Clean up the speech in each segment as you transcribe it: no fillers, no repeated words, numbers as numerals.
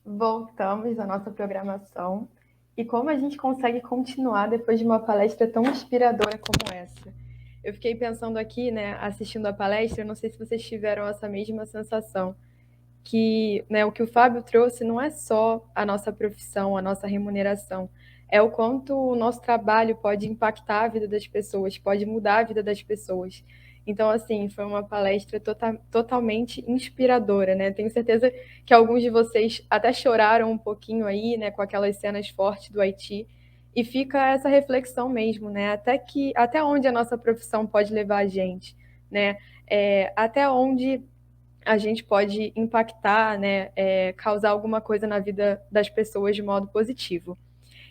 Voltamos à nossa programação e como a gente consegue continuar depois de uma palestra tão inspiradora como essa. Eu fiquei pensando aqui, né, assistindo a palestra, não sei se vocês tiveram essa mesma sensação, que, né, o que o Fábio trouxe não é só a nossa profissão, a nossa remuneração, é o quanto o nosso trabalho pode impactar a vida das pessoas, pode mudar a vida das pessoas. Então, assim, foi uma palestra totalmente inspiradora, né? Tenho certeza que alguns de vocês até choraram um pouquinho aí, né, com aquelas cenas fortes do Haiti. E fica essa reflexão mesmo, né? Até onde a nossa profissão pode levar a gente, né? Até onde a gente pode impactar, né, causar alguma coisa na vida das pessoas de modo positivo.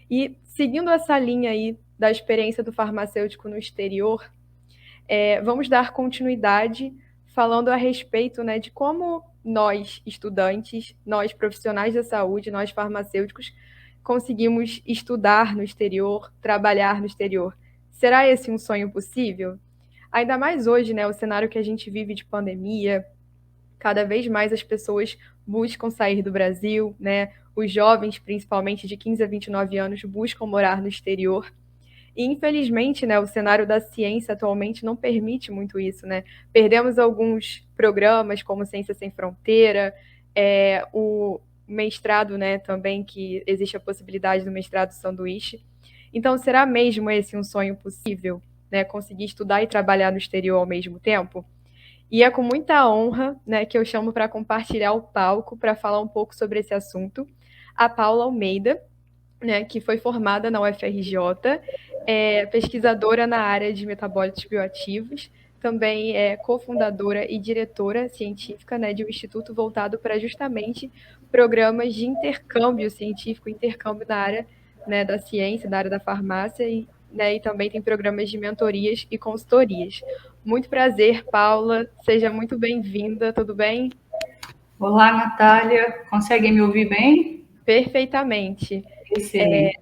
E seguindo essa linha aí da experiência do farmacêutico no exterior, vamos dar continuidade falando a respeito, né, de como nós, estudantes, nós profissionais da saúde, nós farmacêuticos, conseguimos estudar no exterior, trabalhar no exterior. Será esse um sonho possível? Ainda mais hoje, né, o cenário que a gente vive de pandemia, cada vez mais as pessoas buscam sair do Brasil, né? Os jovens, principalmente de 15 a 29 anos, buscam morar no exterior. E, infelizmente, né, o cenário da ciência atualmente não permite muito isso, né? Perdemos alguns programas, como Ciência Sem Fronteira, o mestrado, né, também, que existe a possibilidade do mestrado sanduíche. Então, será mesmo esse um sonho possível, né? Conseguir estudar e trabalhar no exterior ao mesmo tempo? E é com muita honra, né, que eu chamo para compartilhar o palco para falar um pouco sobre esse assunto a Paula Almeida, né, que foi formada na UFRJ, pesquisadora na área de metabólitos bioativos, também é cofundadora e diretora científica, né, de um instituto voltado para justamente programas de intercâmbio científico, intercâmbio na área, né, da ciência, da área da farmácia, né, e também tem programas de mentorias e consultorias. Muito prazer, Paula, seja muito bem-vinda, tudo bem? Olá, Natália. Conseguem me ouvir bem? Perfeitamente. Excelente.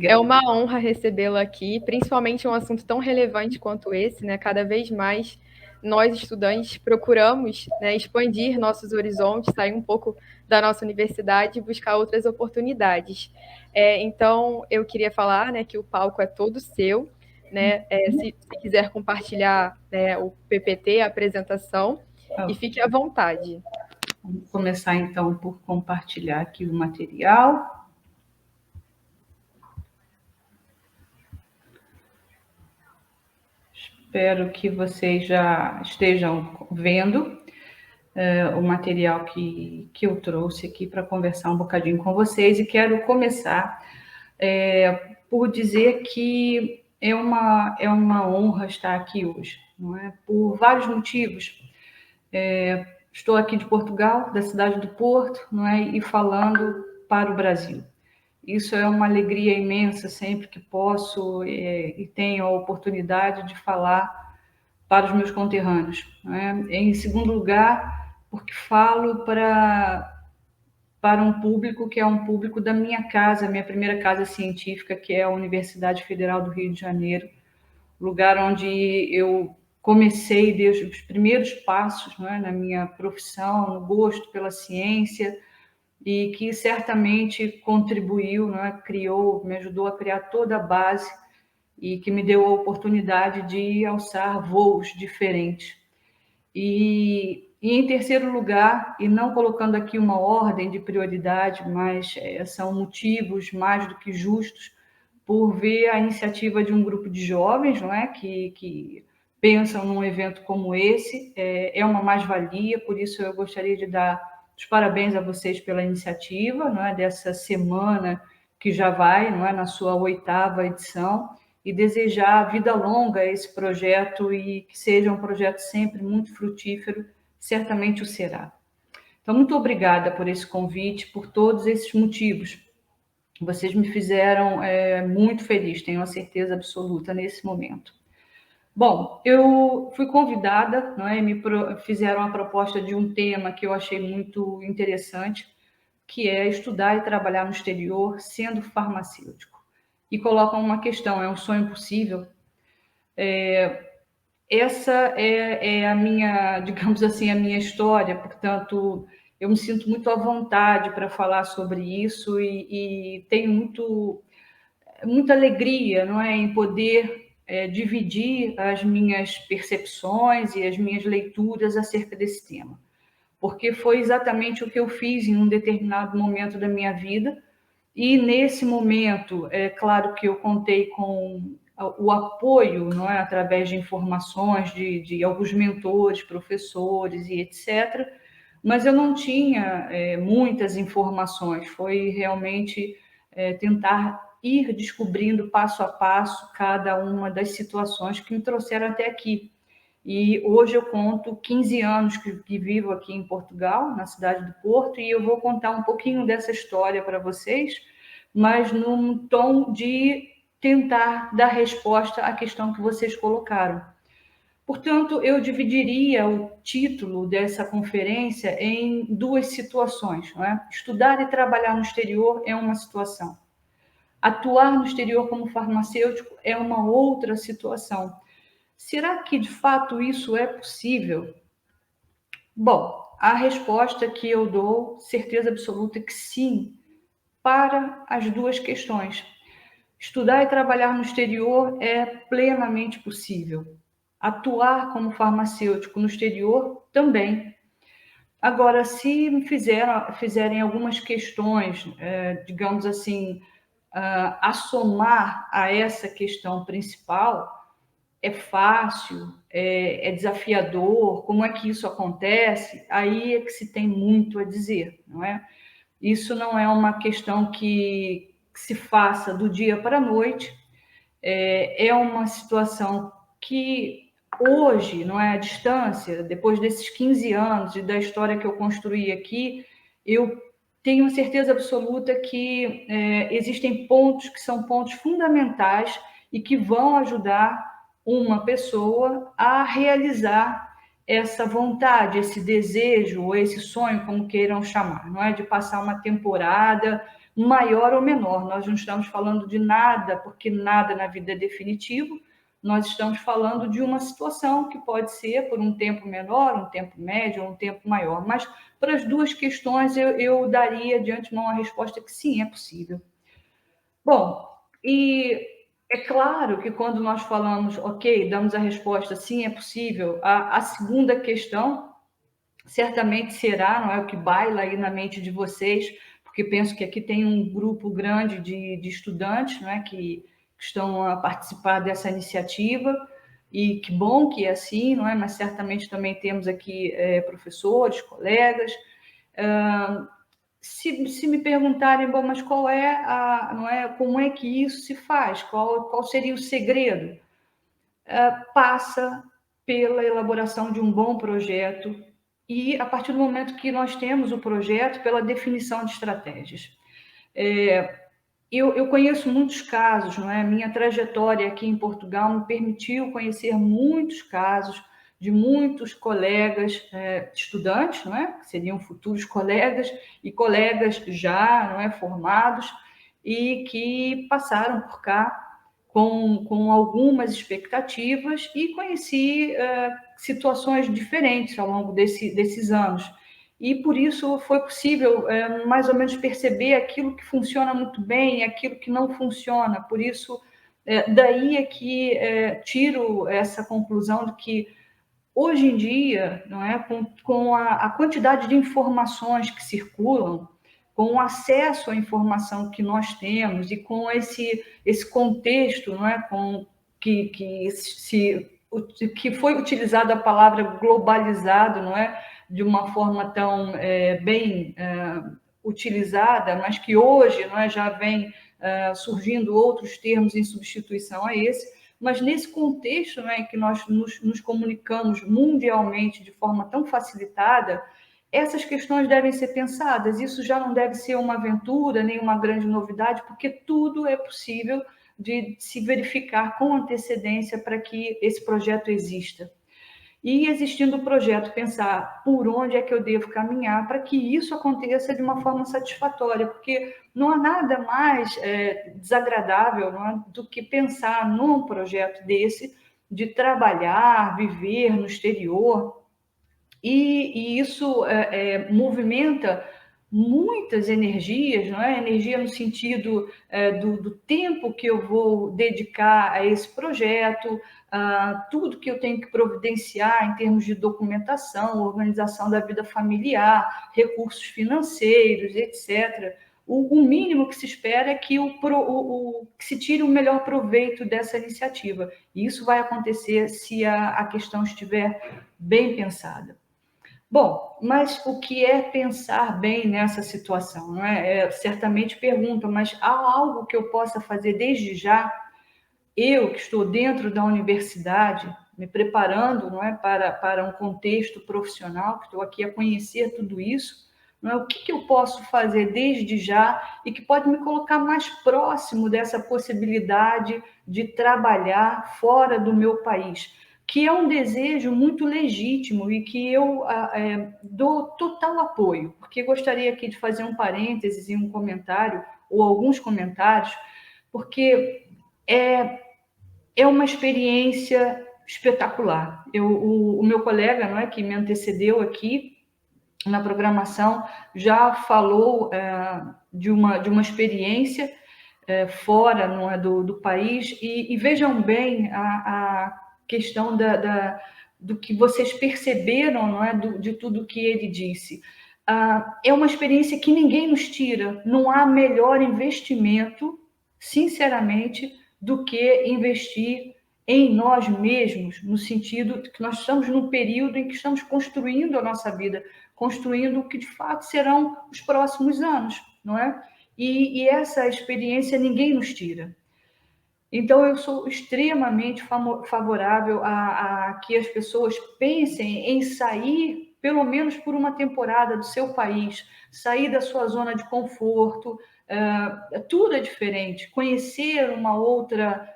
É uma honra recebê-la aqui, principalmente um assunto tão relevante quanto esse, né? Cada vez mais nós, estudantes, procuramos, né, expandir nossos horizontes, sair um pouco da nossa universidade e buscar outras oportunidades. Então, eu queria falar, né, que o palco é todo seu, né? Se quiser compartilhar, né, o PPT, a apresentação, e fique à vontade. Vamos começar então por compartilhar aqui o material. Espero que vocês já estejam vendo o material que eu trouxe aqui para conversar um bocadinho com vocês. E quero começar por dizer que é uma honra estar aqui hoje, não é? Por vários motivos. Estou aqui de Portugal, da cidade do Porto, não é? E falando para o Brasil. Isso é uma alegria imensa sempre que posso e tenho a oportunidade de falar para os meus conterrâneos. Não é? Em segundo lugar, porque falo para um público que é um público da minha casa, minha primeira casa científica, que é a Universidade Federal do Rio de Janeiro, lugar onde eu comecei desde os primeiros passos, não é, na minha profissão, no gosto pela ciência, e que certamente contribuiu, não é, criou, me ajudou a criar toda a base e que me deu a oportunidade de alçar voos diferentes. E em terceiro lugar, e não colocando aqui uma ordem de prioridade, mas são motivos mais do que justos por ver a iniciativa de um grupo de jovens, não é, que pensam num evento como esse, é uma mais-valia, por isso eu gostaria de dar os parabéns a vocês pela iniciativa, não é, dessa semana que já vai, não é, na sua 8ª edição, e desejar vida longa a esse projeto e que seja um projeto sempre muito frutífero, certamente o será. Então, muito obrigada por esse convite, por todos esses motivos. Vocês me fizeram muito feliz, tenho a certeza absoluta nesse momento. Bom, eu fui convidada, não é? Fizeram a proposta de um tema que eu achei muito interessante, que é estudar e trabalhar no exterior sendo farmacêutico. E colocam uma questão: é um sonho possível? Essa é a minha, digamos assim, a minha história. Portanto, eu me sinto muito à vontade para falar sobre isso e tenho muita alegria, não é, em poder dividir as minhas percepções e as minhas leituras acerca desse tema, porque foi exatamente o que eu fiz em um determinado momento da minha vida. E nesse momento, é claro que eu contei com o apoio, não é, através de informações de alguns mentores, professores e etc. Mas eu não tinha muitas informações. Foi realmente tentar ir descobrindo passo a passo cada uma das situações que me trouxeram até aqui. E hoje eu conto 15 anos que vivo aqui em Portugal, na cidade do Porto, e eu vou contar um pouquinho dessa história para vocês, mas num tom de tentar dar resposta à questão que vocês colocaram. Portanto, eu dividiria o título dessa conferência em duas situações, não é? Estudar e trabalhar no exterior é uma situação. Atuar no exterior como farmacêutico é uma outra situação. Será que de fato isso é possível? Bom, a resposta que eu dou, certeza absoluta que sim, para as duas questões. Estudar e trabalhar no exterior é plenamente possível. Atuar como farmacêutico no exterior também. Agora, se me fizerem algumas questões, digamos assim, a somar a essa questão principal, é fácil, é desafiador, como é que isso acontece? Aí é que se tem muito a dizer, não é? Isso não é uma questão que se faça do dia para a noite, é uma situação que hoje, não é, à distância, depois desses 15 anos e da história que eu construí aqui, eu tenho certeza absoluta que existem pontos que são pontos fundamentais e que vão ajudar uma pessoa a realizar essa vontade, esse desejo, ou esse sonho, como queiram chamar, não é? De passar uma temporada maior ou menor. Nós não estamos falando de nada, porque nada na vida é definitivo. Nós estamos falando de uma situação que pode ser por um tempo menor, um tempo médio ou um tempo maior. Mas para as duas questões eu daria de antemão a resposta que sim, é possível. Bom, e é claro que quando nós falamos, ok, damos a resposta sim, é possível, a segunda questão certamente será, não é o que baila aí na mente de vocês, porque penso que aqui tem um grupo grande de estudantes, não é, que estão a participar dessa iniciativa, e que bom que é assim, não é? Mas certamente também temos aqui professores, colegas. Se me perguntarem, bom, mas qual é não é, como é que isso se faz? Qual seria o segredo? Passa pela elaboração de um bom projeto e, a partir do momento que nós temos o projeto, pela definição de estratégias. Eu conheço muitos casos, não é? Minha trajetória aqui em Portugal me permitiu conhecer muitos casos de muitos colegas estudantes, não é? Que seriam futuros colegas e colegas já, não é, formados e que passaram por cá com algumas expectativas e conheci situações diferentes ao longo desses anos. E por isso foi possível mais ou menos perceber aquilo que funciona muito bem e aquilo que não funciona. Por isso, daí é que tiro essa conclusão de que hoje em dia, não é, com a quantidade de informações que circulam, com o acesso à informação que nós temos e com esse contexto, não é, que foi utilizada a palavra globalizado, não é, de uma forma tão bem utilizada, mas que hoje, não é, já vem surgindo outros termos em substituição a esse. Mas nesse contexto, né, em que nós nos comunicamos mundialmente de forma tão facilitada, essas questões devem ser pensadas. Isso já não deve ser uma aventura, nem uma grande novidade, porque tudo é possível de se verificar com antecedência para que esse projeto exista. E, existindo o projeto, pensar por onde é que eu devo caminhar para que isso aconteça de uma forma satisfatória, porque não há nada mais desagradável, não é, do que pensar num projeto desse, de trabalhar, viver no exterior e isso movimenta muitas energias, não é? Energia no sentido do tempo que eu vou dedicar a esse projeto, tudo que eu tenho que providenciar em termos de documentação, organização da vida familiar, recursos financeiros, etc. O mínimo que se espera é que, que se tire o melhor proveito dessa iniciativa. E isso vai acontecer se a questão estiver bem pensada. Bom, mas o que é pensar bem nessa situação? Não é? Certamente pergunta, mas há algo que eu possa fazer desde já? Eu que estou dentro da universidade, me preparando, não é, para um contexto profissional, que estou aqui a conhecer tudo isso, não é? O que eu posso fazer desde já e que pode me colocar mais próximo dessa possibilidade de trabalhar fora do meu país? Que é um desejo muito legítimo e que eu dou total apoio, porque gostaria aqui de fazer um parênteses e um comentário, ou alguns comentários, porque é uma experiência espetacular. O meu colega, não é, que me antecedeu aqui na programação, já falou de uma experiência fora, não é, do país, e vejam bem a questão do que vocês perceberam, não é, de tudo que ele disse. É uma experiência que ninguém nos tira, não há melhor investimento, sinceramente, do que investir em nós mesmos, no sentido de que nós estamos num período em que estamos construindo a nossa vida, construindo o que de fato serão os próximos anos, não é? E essa experiência ninguém nos tira. Então, eu sou extremamente favorável a que as pessoas pensem em sair, pelo menos por uma temporada, do seu país, sair da sua zona de conforto. Tudo é diferente. Conhecer uma outra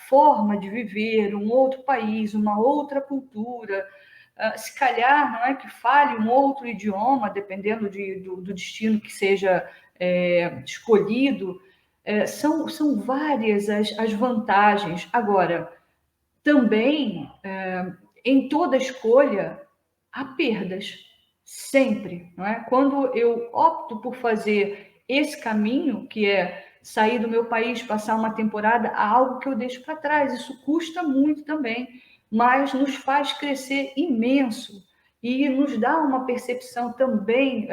forma de viver, um outro país, uma outra cultura. Se calhar, não é, que fale um outro idioma, dependendo do destino que seja escolhido. São várias as vantagens. Agora, também, em toda escolha, há perdas, sempre, não é? Quando eu opto por fazer esse caminho, que é sair do meu país, passar uma temporada, há algo que eu deixo para trás. Isso custa muito também, mas nos faz crescer imenso e nos dá uma percepção também,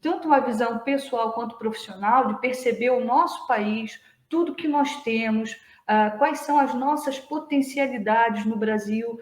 tanto uma visão pessoal quanto profissional, de perceber o nosso país, tudo que nós temos, quais são as nossas potencialidades no Brasil,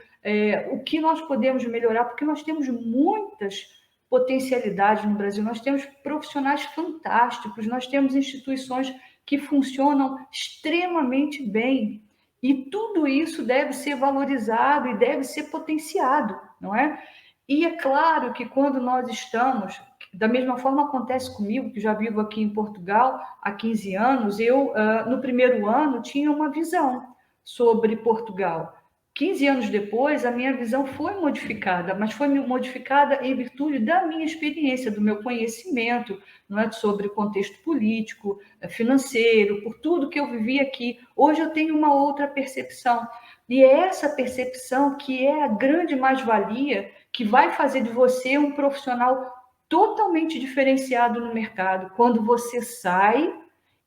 o que nós podemos melhorar, porque nós temos muitas potencialidades no Brasil, nós temos profissionais fantásticos, nós temos instituições que funcionam extremamente bem, e tudo isso deve ser valorizado e deve ser potenciado, não é? E é claro que quando nós estamos, da mesma forma acontece comigo, que já vivo aqui em Portugal há 15 anos, eu, no primeiro ano, tinha uma visão sobre Portugal. 15 anos depois, a minha visão foi modificada, mas foi modificada em virtude da minha experiência, do meu conhecimento, não é, sobre o contexto político, financeiro, por tudo que eu vivi aqui. Hoje eu tenho uma outra percepção, e é essa percepção que é a grande mais-valia, que vai fazer de você um profissional totalmente diferenciado no mercado, quando você sai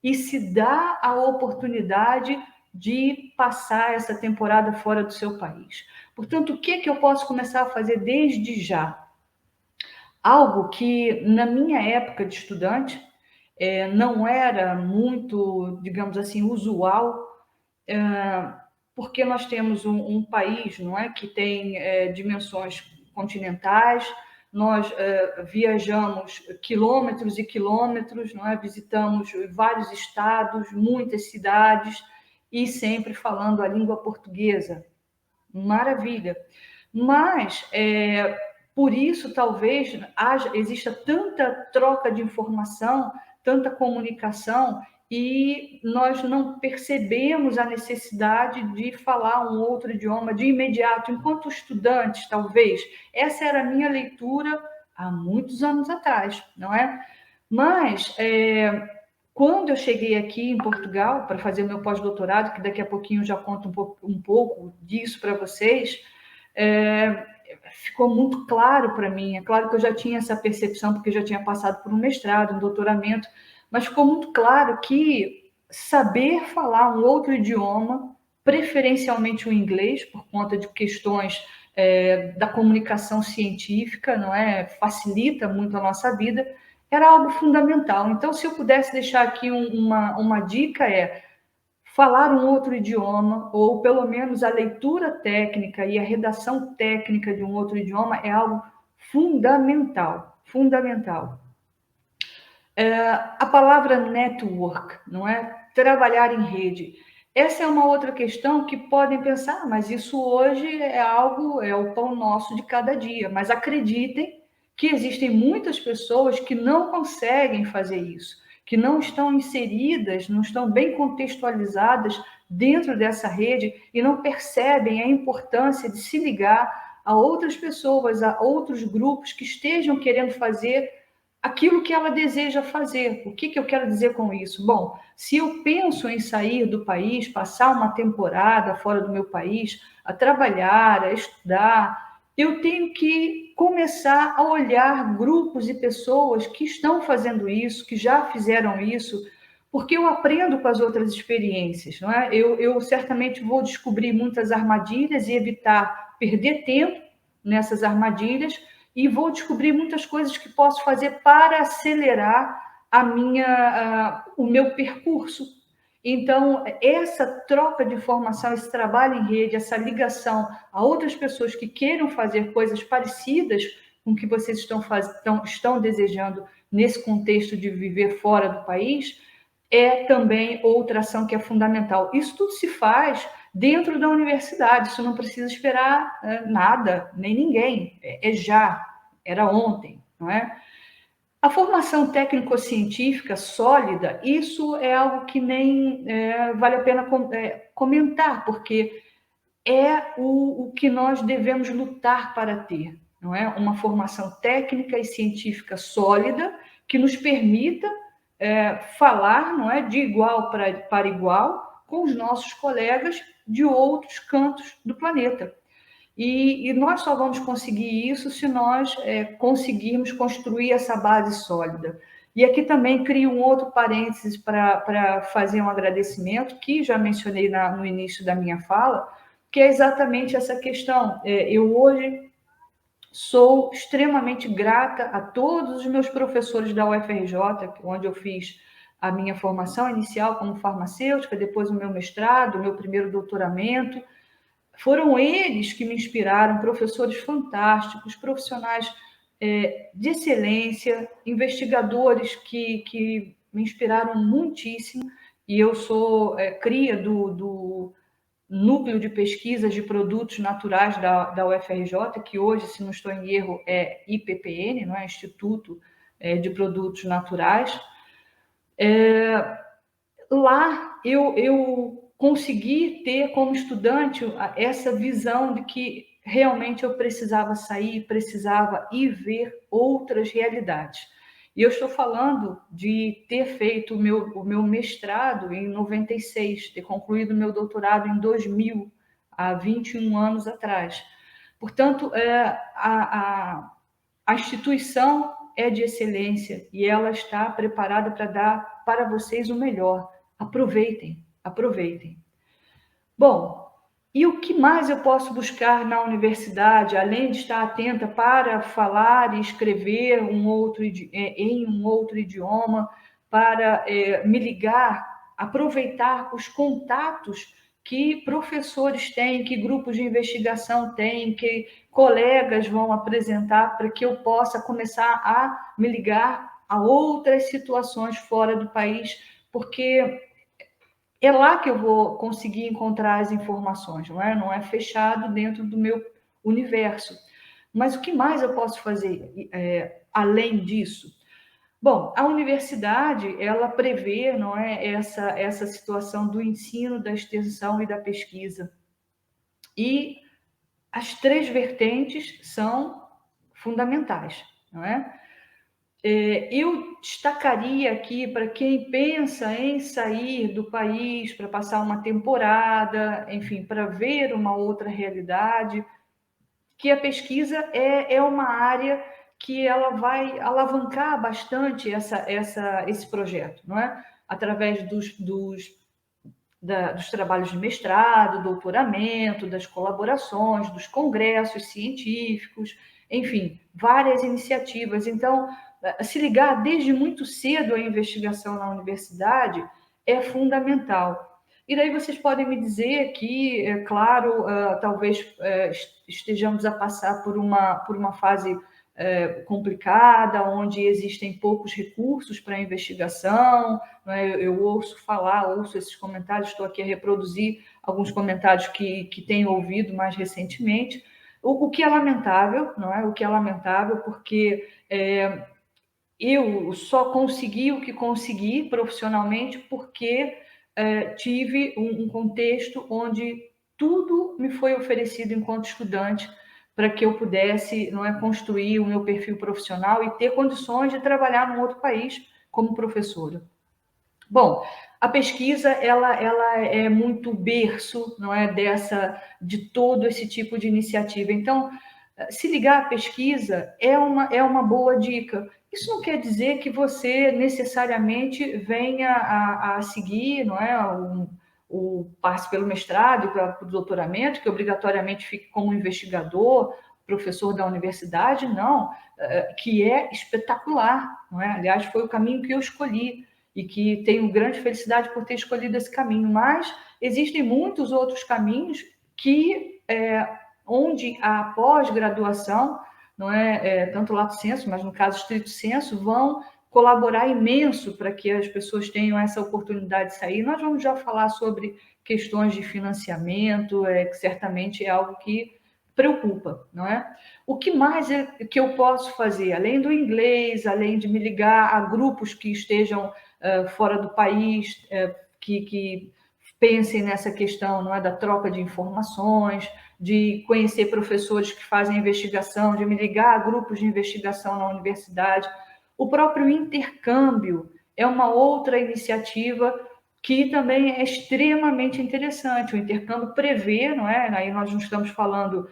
e se dá a oportunidade de passar essa temporada fora do seu país. Portanto, o que eu posso começar a fazer desde já? Algo que, na minha época de estudante, não era muito, digamos assim, usual, porque nós temos um país, não é, que tem dimensões continentais. Nós viajamos quilômetros e quilômetros, não é? Visitamos vários estados, muitas cidades, e sempre falando a língua portuguesa. Maravilha! Mas, por isso, talvez exista tanta troca de informação, tanta comunicação, e nós não percebemos a necessidade de falar um outro idioma de imediato, enquanto estudantes, talvez. Essa era a minha leitura há muitos anos atrás, não é? Mas, quando eu cheguei aqui em Portugal para fazer meu pós-doutorado, que daqui a pouquinho eu já conto um pouco disso para vocês, ficou muito claro para mim. É claro que eu já tinha essa percepção, porque eu já tinha passado por um mestrado, um doutoramento, mas ficou muito claro que saber falar um outro idioma, preferencialmente o inglês, por conta de questões da comunicação científica, não é? Facilita muito a nossa vida, era algo fundamental. Então, se eu pudesse deixar aqui uma dica, falar um outro idioma, ou pelo menos a leitura técnica e a redação técnica de um outro idioma é algo fundamental, fundamental. A palavra network, não é? Trabalhar em rede. Essa é uma outra questão que podem pensar, mas isso hoje é algo, é o pão nosso de cada dia. Mas acreditem que existem muitas pessoas que não conseguem fazer isso, que não estão inseridas, não estão bem contextualizadas dentro dessa rede e não percebem a importância de se ligar a outras pessoas, a outros grupos que estejam querendo fazer aquilo que ela deseja fazer. O que eu quero dizer com isso? Bom, se eu penso em sair do país, passar uma temporada fora do meu país, a trabalhar, a estudar, eu tenho que começar a olhar grupos e pessoas que estão fazendo isso, que já fizeram isso, porque eu aprendo com as outras experiências, não é? Eu certamente vou descobrir muitas armadilhas e evitar perder tempo nessas armadilhas, e vou descobrir muitas coisas que posso fazer para acelerar o meu percurso. Então, essa troca de informação, esse trabalho em rede, essa ligação a outras pessoas que queiram fazer coisas parecidas com o que vocês estão desejando nesse contexto de viver fora do país, é também outra ação que é fundamental. Isso tudo se faz dentro da universidade, isso não precisa esperar nada, nem ninguém, já, era ontem, não é? A formação técnico-científica sólida, isso é algo que nem vale a pena comentar, porque é o que nós devemos lutar para ter, não é? Uma formação técnica e científica sólida que nos permita falar, não é, de igual para igual com os nossos colegas de outros cantos do planeta. E nós só vamos conseguir isso se nós conseguirmos construir essa base sólida. E aqui também crio um outro parênteses para fazer um agradecimento, que já mencionei no início da minha fala, que é exatamente essa questão. Eu hoje sou extremamente grata a todos os meus professores da UFRJ, onde eu fiz a minha formação inicial como farmacêutica, depois o meu mestrado, o meu primeiro doutoramento. Foram eles que me inspiraram, professores fantásticos, profissionais de excelência, investigadores que me inspiraram muitíssimo, e eu sou cria do Núcleo de Pesquisas de Produtos Naturais da UFRJ, que hoje, se não estou em erro, é IPPN, não é? Instituto de Produtos Naturais. Lá eu consegui ter como estudante essa visão de que realmente eu precisava sair, precisava ir ver outras realidades. E eu estou falando de ter feito o meu mestrado em 96, ter concluído o meu doutorado em 2000, há 21 anos atrás. Portanto, a instituição é de excelência e ela está preparada para dar para vocês o melhor. Aproveitem, aproveitem. Bom, e o que mais eu posso buscar na universidade, além de estar atenta para falar e escrever em um outro idioma, para me ligar, aproveitar os contatos que professores têm, que grupos de investigação têm, que colegas vão apresentar para que eu possa começar a me ligar a outras situações fora do país, porque é lá que eu vou conseguir encontrar as informações, não é? Não é fechado dentro do meu universo. Mas o que mais eu posso fazer além disso? Bom, a universidade, ela prevê, não é, essa situação do ensino, da extensão e da pesquisa. E as três vertentes são fundamentais, não é? Eu destacaria aqui para quem pensa em sair do país para passar uma temporada, enfim, para ver uma outra realidade, que a pesquisa é uma área que ela vai alavancar bastante esse projeto, não é? Através dos trabalhos de mestrado, doutoramento, das colaborações, dos congressos científicos, enfim, várias iniciativas. Então, se ligar desde muito cedo à investigação na universidade é fundamental. E daí vocês podem me dizer que, é claro, talvez estejamos a passar por uma fase complicada, onde existem poucos recursos para a investigação, né? Eu ouço esses comentários, estou aqui a reproduzir alguns comentários que tenho ouvido mais recentemente, o que é lamentável, não é? O que é lamentável, porque eu só consegui o que consegui profissionalmente porque tive um contexto onde tudo me foi oferecido enquanto estudante para que eu pudesse, não é, construir o meu perfil profissional e ter condições de trabalhar num outro país como professora. Bom, a pesquisa ela é muito berço, não é, de todo esse tipo de iniciativa. Então, se ligar à pesquisa é uma boa dica. Isso não quer dizer que você necessariamente venha a seguir, não é, o passe pelo mestrado e para o doutoramento, que obrigatoriamente fique como investigador, professor da universidade, não, que é espetacular, não é? Aliás, foi o caminho que eu escolhi e que tenho grande felicidade por ter escolhido esse caminho, mas existem muitos outros caminhos que onde a pós-graduação, não é, tanto lato sensu, mas no caso estrito sensu, vão colaborar imenso para que as pessoas tenham essa oportunidade de sair. Nós vamos já falar sobre questões de financiamento, que certamente é algo que preocupa, não é? O que mais que eu posso fazer, além do inglês, além de me ligar a grupos que estejam fora do país, que pensem nessa questão, não é, da troca de informações, de conhecer professores que fazem investigação, de me ligar a grupos de investigação na universidade. O próprio intercâmbio é uma outra iniciativa que também é extremamente interessante. O intercâmbio prevê, não é? Aí nós não estamos falando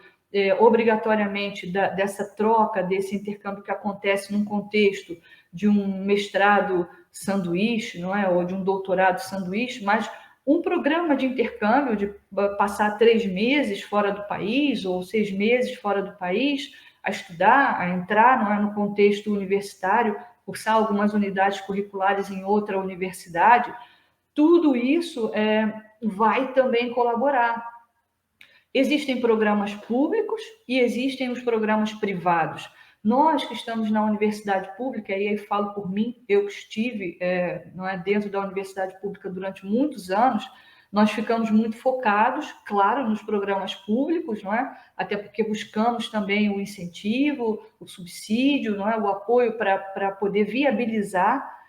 obrigatoriamente dessa troca, desse intercâmbio que acontece num contexto de um mestrado sanduíche, não é? Ou de um doutorado sanduíche, mas um programa de intercâmbio, de passar 3 meses fora do país ou 6 meses fora do país, a estudar, a entrar, não é, no contexto universitário, cursar algumas unidades curriculares em outra universidade, tudo isso vai também colaborar. Existem programas públicos e existem os programas privados. Nós que estamos na universidade pública, e aí falo por mim, eu que estive não é, dentro da universidade pública durante muitos anos, nós ficamos muito focados, claro, nos programas públicos, não é? Até porque buscamos também o incentivo, o subsídio, não é? O apoio para poder viabilizar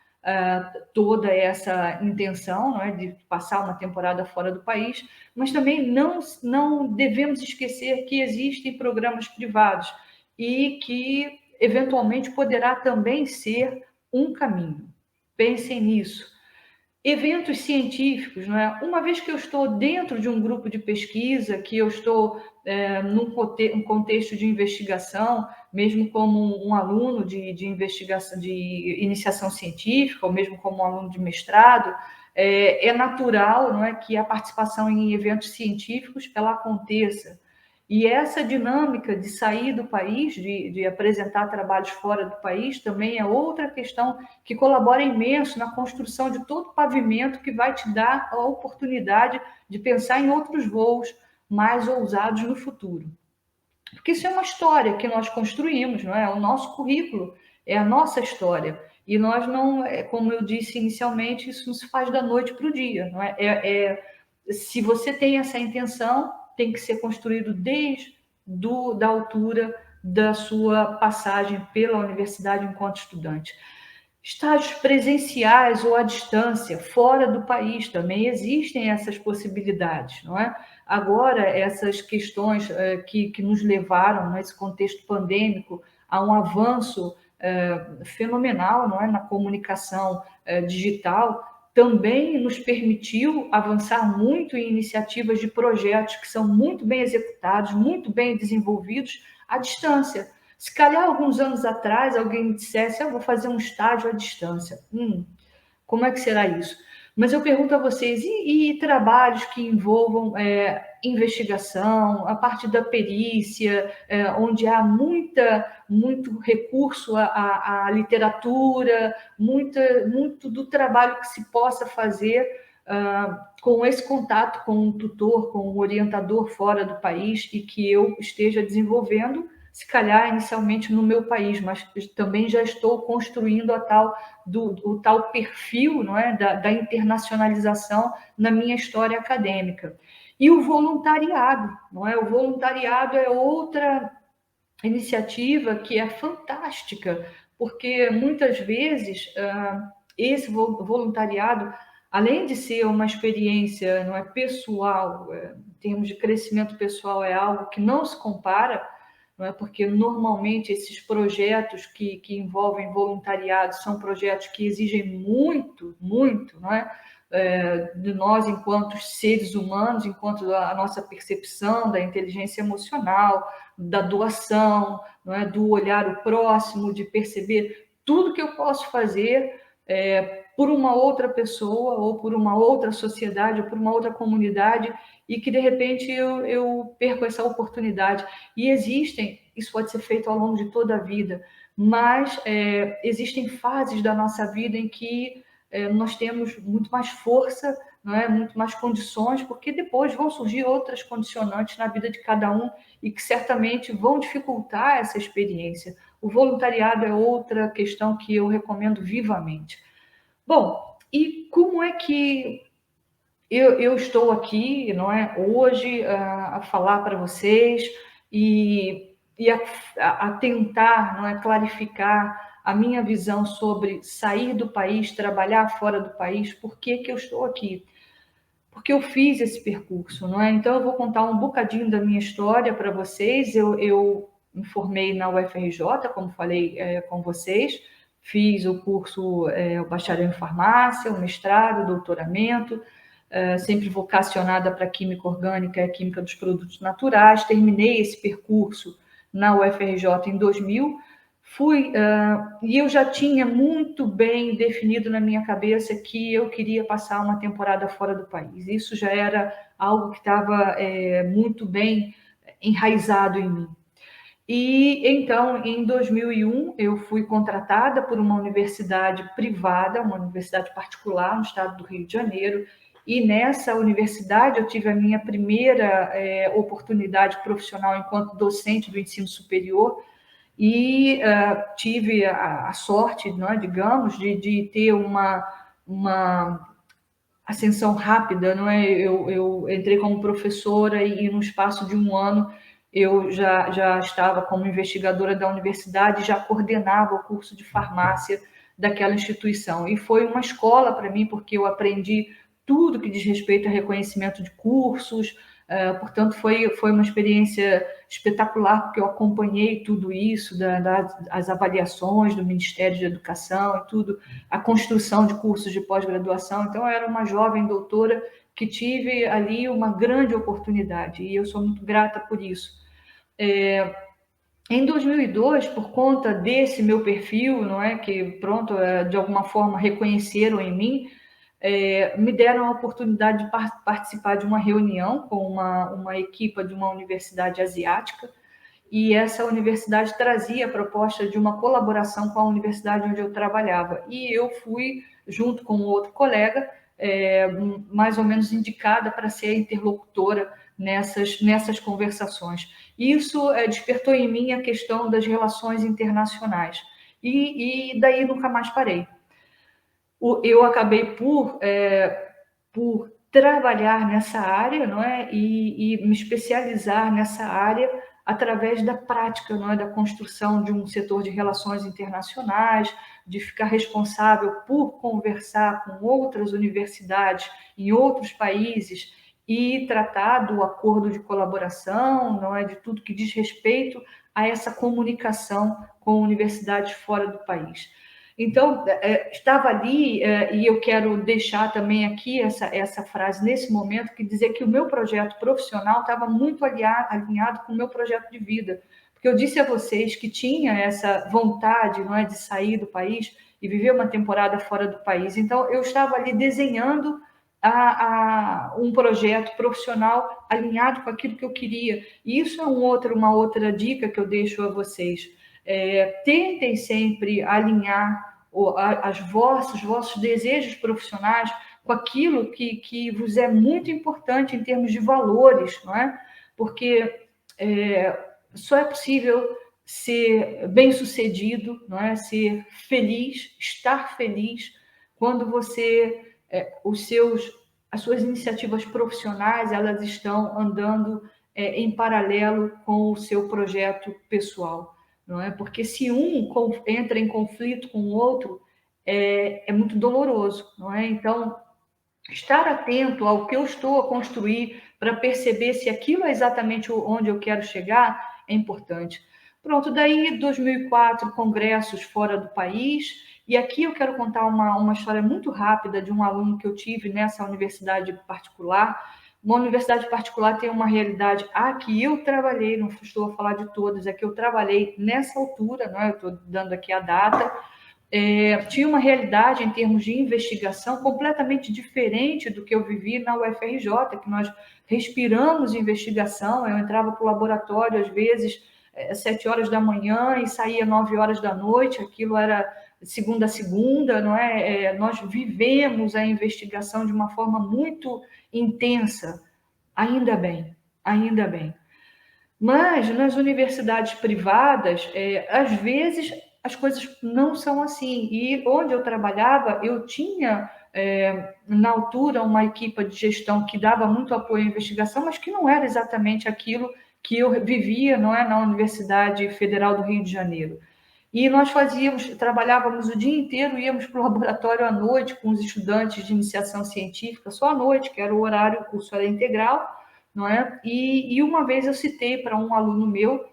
toda essa intenção, não é, de passar uma temporada fora do país, mas também não devemos esquecer que existem programas privados e que, eventualmente, poderá também ser um caminho. Pensem nisso. Eventos científicos, não é? Uma vez que eu estou dentro de um grupo de pesquisa, que eu estou num contexto de investigação, mesmo como um aluno de investigação, de iniciação científica, ou mesmo como um aluno de mestrado, é natural, não é, que a participação em eventos científicos ela aconteça. E essa dinâmica de sair do país, de apresentar trabalhos fora do país, também é outra questão que colabora imenso na construção de todo o pavimento que vai te dar a oportunidade de pensar em outros voos mais ousados no futuro. Porque isso é uma história que nós construímos, não é? O nosso currículo é a nossa história. E nós não, como eu disse inicialmente, isso não se faz da noite para o dia, não é? Se você tem essa intenção, tem que ser construído desde da altura da sua passagem pela universidade enquanto estudante. Estágios presenciais ou à distância, fora do país, também existem essas possibilidades, não é? Agora, essas questões que nos levaram, nesse contexto pandêmico, a um avanço fenomenal, não é, na comunicação digital, também nos permitiu avançar muito em iniciativas de projetos que são muito bem executados, muito bem desenvolvidos à distância. Se calhar, alguns anos atrás, alguém me dissesse, eu vou fazer um estágio à distância. Como é que será isso? Mas eu pergunto a vocês, e trabalhos que envolvam investigação, a parte da perícia, onde há muito recurso à literatura, muito do trabalho que se possa fazer com esse contato com um tutor, com um orientador fora do país e que eu esteja desenvolvendo, se calhar inicialmente no meu país, mas também já estou construindo o tal perfil, não é, da internacionalização na minha história acadêmica. E o voluntariado, não é? O voluntariado é outra iniciativa que é fantástica, porque muitas vezes esse voluntariado, além de ser uma experiência, não é, pessoal, em termos de crescimento pessoal, é algo que não se compara, não é? Porque normalmente esses projetos que envolvem voluntariado são projetos que exigem muito, não é? De nós enquanto seres humanos, enquanto a nossa percepção da inteligência emocional, da doação, não é? Do olhar o próximo, de perceber tudo que eu posso fazer por uma outra pessoa, ou por uma outra sociedade, ou por uma outra comunidade, e que de repente eu perco essa oportunidade. E isso pode ser feito ao longo de toda a vida, mas existem fases da nossa vida em que nós temos muito mais força, não é? Muito mais condições, porque depois vão surgir outras condicionantes na vida de cada um e que certamente vão dificultar essa experiência. O voluntariado é outra questão que eu recomendo vivamente. Bom, e como é que eu estou aqui, não é, hoje a falar para vocês e a tentar, não é, clarificar a minha visão sobre sair do país, trabalhar fora do país? Por que que eu estou aqui? Porque eu fiz esse percurso, não é? Então eu vou contar um bocadinho da minha história para vocês. Eu me formei na UFRJ, como falei com vocês, fiz o curso, o bacharel em farmácia, o mestrado, o doutoramento, sempre vocacionada para química orgânica e química dos produtos naturais. Terminei esse percurso na UFRJ em 2000. E eu já tinha muito bem definido na minha cabeça que eu queria passar uma temporada fora do país. Isso já era algo que estava muito bem enraizado em mim. E então, em 2001, eu fui contratada por uma universidade privada, uma universidade particular no estado do Rio de Janeiro, e nessa universidade eu tive a minha primeira oportunidade profissional enquanto docente do ensino superior, e tive a sorte, não é, digamos, de ter uma ascensão rápida, não é? Eu entrei como professora e no espaço de um ano eu já estava como investigadora da universidade, já coordenava o curso de farmácia daquela instituição. E foi uma escola para mim, porque eu aprendi tudo que diz respeito a reconhecimento de cursos. Portanto, foi uma experiência espetacular, porque eu acompanhei tudo isso, as avaliações do Ministério de Educação e tudo, a construção de cursos de pós-graduação. Então, eu era uma jovem doutora que tive ali uma grande oportunidade, e eu sou muito grata por isso. Em 2002, por conta desse meu perfil, não é, que pronto, de alguma forma reconheceram em mim, me deram a oportunidade de participar de uma reunião com uma equipe de uma universidade asiática, e essa universidade trazia a proposta de uma colaboração com a universidade onde eu trabalhava. E eu fui, junto com outro colega, mais ou menos indicada para ser a interlocutora nessas conversações. Isso despertou em mim a questão das relações internacionais. E daí nunca mais parei. Eu acabei por trabalhar nessa área, não é? E me especializar nessa área através da prática, não é? Da construção de um setor de relações internacionais, de ficar responsável por conversar com outras universidades em outros países e tratar do acordo de colaboração, não é? De tudo que diz respeito a essa comunicação com universidades fora do país. Então, estava ali, e eu quero deixar também aqui essa frase nesse momento, que dizer que o meu projeto profissional estava muito alinhado com o meu projeto de vida. Porque eu disse a vocês que tinha essa vontade, não é, de sair do país e viver uma temporada fora do país. Então, eu estava ali desenhando um projeto profissional alinhado com aquilo que eu queria. E isso é uma outra dica que eu deixo a vocês. Tentem sempre alinhar os vossos desejos profissionais com aquilo que vos é muito importante em termos de valores, não é? Porque só é possível ser bem-sucedido, não é? Ser feliz, estar feliz, quando você, as suas iniciativas profissionais, elas estão andando em paralelo com o seu projeto pessoal, não é? Porque se um entra em conflito com o outro, é muito doloroso, não é? Então, estar atento ao que eu estou a construir para perceber se aquilo é exatamente onde eu quero chegar é importante. Pronto, daí 2004, congressos fora do país, e aqui eu quero contar uma história muito rápida de um aluno que eu tive nessa universidade particular. Uma universidade particular tem uma realidade. Que eu trabalhei, não estou a falar de todas, é que eu trabalhei nessa altura, não é? Eu estou dando aqui a data. Tinha uma realidade em termos de investigação completamente diferente do que eu vivi na UFRJ, que nós respiramos investigação. Eu entrava para o laboratório, às vezes, 7 horas da manhã e saía 9 horas da noite, aquilo era segunda a segunda, não é? Nós vivemos a investigação de uma forma muito intensa, ainda bem, ainda bem. Mas nas universidades privadas, às vezes as coisas não são assim. E onde eu trabalhava, eu tinha, na altura, uma equipe de gestão que dava muito apoio à investigação, mas que não era exatamente aquilo que eu vivia, não é, na Universidade Federal do Rio de Janeiro. E nós trabalhávamos o dia inteiro, íamos para o laboratório à noite com os estudantes de iniciação científica, só à noite, que era o horário, o curso era integral, não é? E uma vez eu citei para um aluno meu,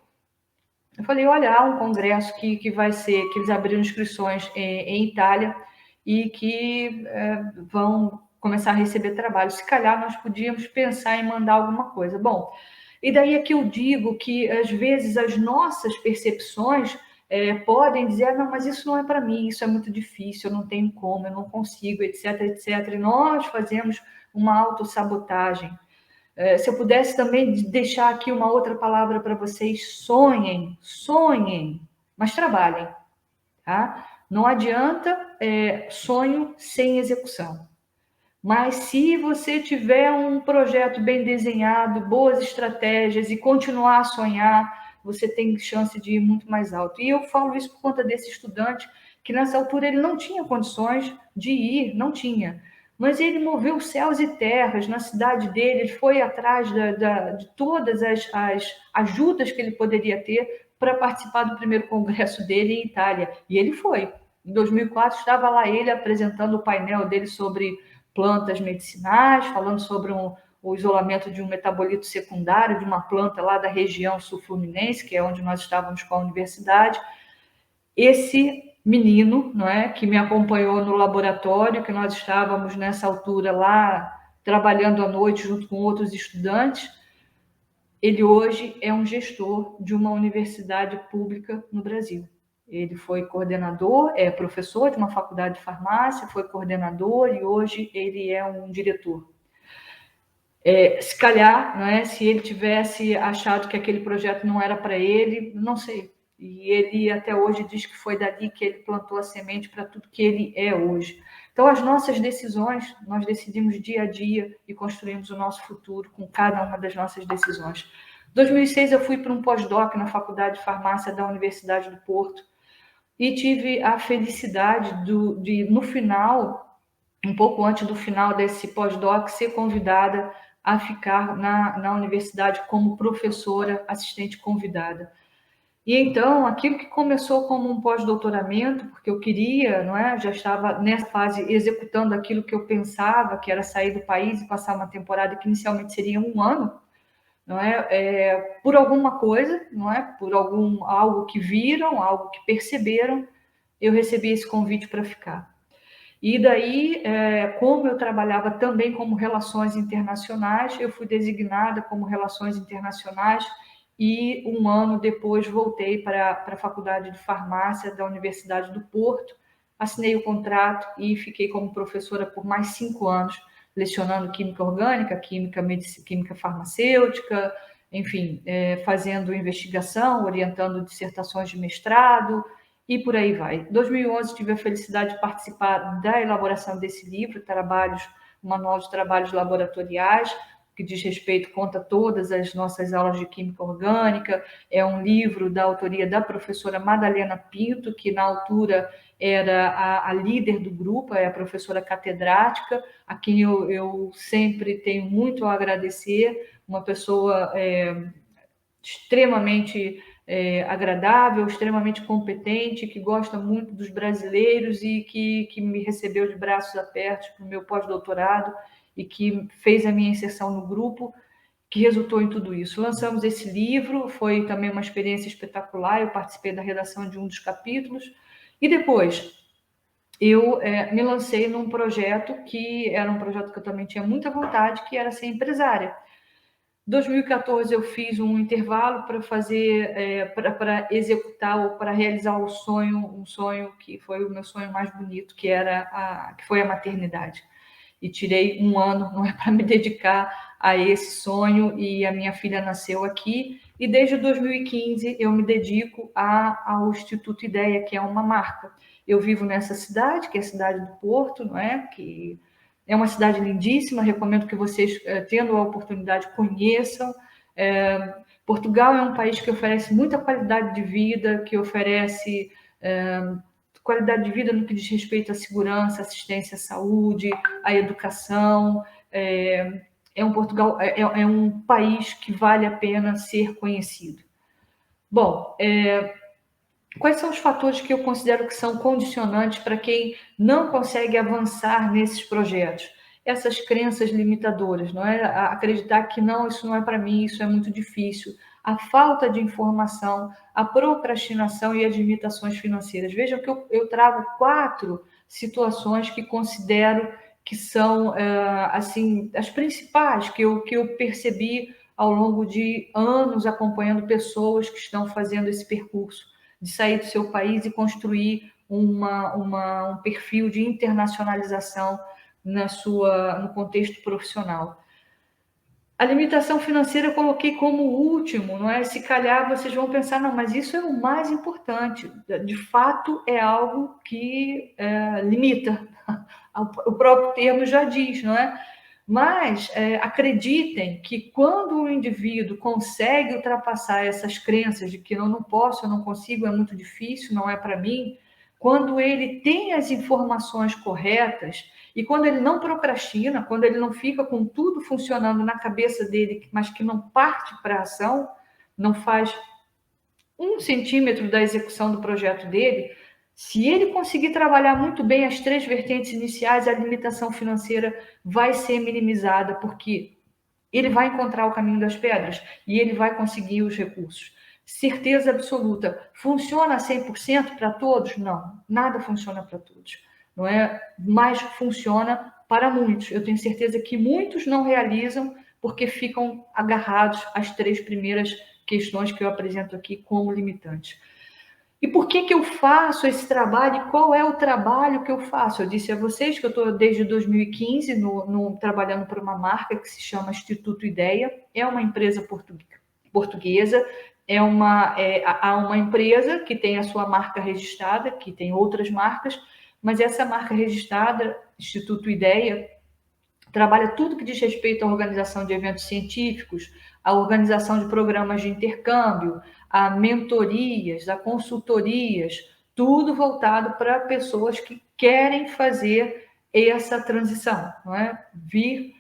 eu falei, olha, há um congresso que vai ser, que eles abriram inscrições em Itália e que vão começar a receber trabalho. Se calhar nós podíamos pensar em mandar alguma coisa. Bom, e daí é que eu digo que, às vezes, as nossas percepções podem dizer, não, mas isso não é para mim, isso é muito difícil, eu não tenho como, eu não consigo, etc, etc. E nós fazemos uma autossabotagem. Se eu pudesse também deixar aqui uma outra palavra para vocês, sonhem, sonhem, mas trabalhem, tá? Não adianta sonho sem execução. Mas se você tiver um projeto bem desenhado, boas estratégias e continuar a sonhar, você tem chance de ir muito mais alto. E eu falo isso por conta desse estudante que nessa altura ele não tinha condições de ir, não tinha. Mas ele moveu céus e terras na cidade dele, ele foi atrás de todas as ajudas que ele poderia ter para participar do primeiro congresso dele em Itália. E ele foi. Em 2004 estava lá ele apresentando o painel dele sobre plantas medicinais, falando sobre o isolamento de um metabolito secundário de uma planta lá da região sul-fluminense, que é onde nós estávamos com a universidade. Esse menino, não é, que me acompanhou no laboratório, que nós estávamos nessa altura lá trabalhando à noite junto com outros estudantes, ele hoje é um gestor de uma universidade pública no Brasil. Ele foi coordenador, é professor de uma faculdade de farmácia, foi coordenador e hoje ele é um diretor. Se calhar, não é, se ele tivesse achado que aquele projeto não era para ele, não sei. E ele até hoje diz que foi dali que ele plantou a semente para tudo que ele é hoje. Então, as nossas decisões, nós decidimos dia a dia e construímos o nosso futuro com cada uma das nossas decisões. Em 2006, eu fui para um pós-doc na Faculdade de Farmácia da Universidade do Porto e tive a felicidade de, no final, um pouco antes do final desse pós-doc, ser convidada a ficar na universidade como professora assistente convidada. E então, aquilo que começou como um pós-doutoramento, porque eu queria, não é? Já estava nessa fase executando aquilo que eu pensava, que era sair do país e passar uma temporada que inicialmente seria 1 ano, não por alguma coisa, não é? Por algo que viram, algo que perceberam, eu recebi esse convite para ficar. E daí, como eu trabalhava também como relações internacionais, eu fui designada como relações internacionais e um ano depois voltei para a Faculdade de Farmácia da Universidade do Porto, assinei o contrato e fiquei como professora por mais 5 anos, lecionando química orgânica, química farmacêutica, enfim, fazendo investigação, orientando dissertações de mestrado, e por aí vai. Em 2011 tive a felicidade de participar da elaboração desse livro, manual de trabalhos laboratoriais, que diz respeito, conta todas as nossas aulas de química orgânica. É um livro da autoria da professora Madalena Pinto, que na altura era a líder do grupo, é a professora catedrática, a quem eu sempre tenho muito a agradecer, uma pessoa extremamente agradável, extremamente competente, que gosta muito dos brasileiros e que me recebeu de braços abertos para o meu pós-doutorado e que fez a minha inserção no grupo, que resultou em tudo isso. Lançamos esse livro, foi também uma experiência espetacular, eu participei da redação de um dos capítulos, e depois eu me lancei num projeto que era um projeto que eu também tinha muita vontade, que era ser empresária. 2014 eu fiz um intervalo para fazer, para executar ou para realizar um sonho que foi o meu sonho mais bonito, que foi a maternidade. E tirei um ano, não é, para me dedicar a esse sonho, e a minha filha nasceu aqui, e desde 2015 eu me dedico ao Instituto Ideia, que é uma marca. Eu vivo nessa cidade, que é a cidade do Porto, não é? Que é uma cidade lindíssima, recomendo que vocês, tendo a oportunidade, conheçam. Portugal é um país que oferece muita qualidade de vida, que oferece qualidade de vida no que diz respeito à segurança, assistência à saúde, à educação. É um país que vale a pena ser conhecido. Bom, quais são os fatores que eu considero que são condicionantes para quem não consegue avançar nesses projetos? Essas crenças limitadoras, não é? Acreditar que não, isso não é para mim, isso é muito difícil. A falta de informação, a procrastinação e as limitações financeiras. Vejam que eu trago 4 situações que considero que são assim, as principais que eu percebi ao longo de anos acompanhando pessoas que estão fazendo esse percurso de sair do seu país e construir um perfil de internacionalização no contexto profissional. A limitação financeira eu coloquei como último, não é? Se calhar vocês vão pensar, não, mas isso é o mais importante. De fato, é algo que limita. O próprio termo já diz, não é? Mas acreditem que quando o indivíduo consegue ultrapassar essas crenças de que eu não posso, eu não consigo, é muito difícil, não é para mim, quando ele tem as informações corretas e quando ele não procrastina, quando ele não fica com tudo funcionando na cabeça dele, mas que não parte para a ação, não faz 1 centímetro da execução do projeto dele, se ele conseguir trabalhar muito bem as 3 vertentes iniciais, a limitação financeira vai ser minimizada, porque ele vai encontrar o caminho das pedras e ele vai conseguir os recursos. Certeza absoluta. Funciona 100% para todos? Não, nada funciona para todos, não é? Mas funciona para muitos. Eu tenho certeza que muitos não realizam porque ficam agarrados às 3 primeiras questões que eu apresento aqui como limitantes. E por que eu faço esse trabalho e qual é o trabalho que eu faço? Eu disse a vocês que eu estou desde 2015 trabalhando para uma marca que se chama Instituto Ideia, é uma empresa portuguesa, há uma empresa que tem a sua marca registrada, que tem outras marcas, mas essa marca registrada, Instituto Ideia, trabalha tudo que diz respeito à organização de eventos científicos, à organização de programas de intercâmbio, a mentorias, a consultorias, tudo voltado para pessoas que querem fazer essa transição, não é? Vir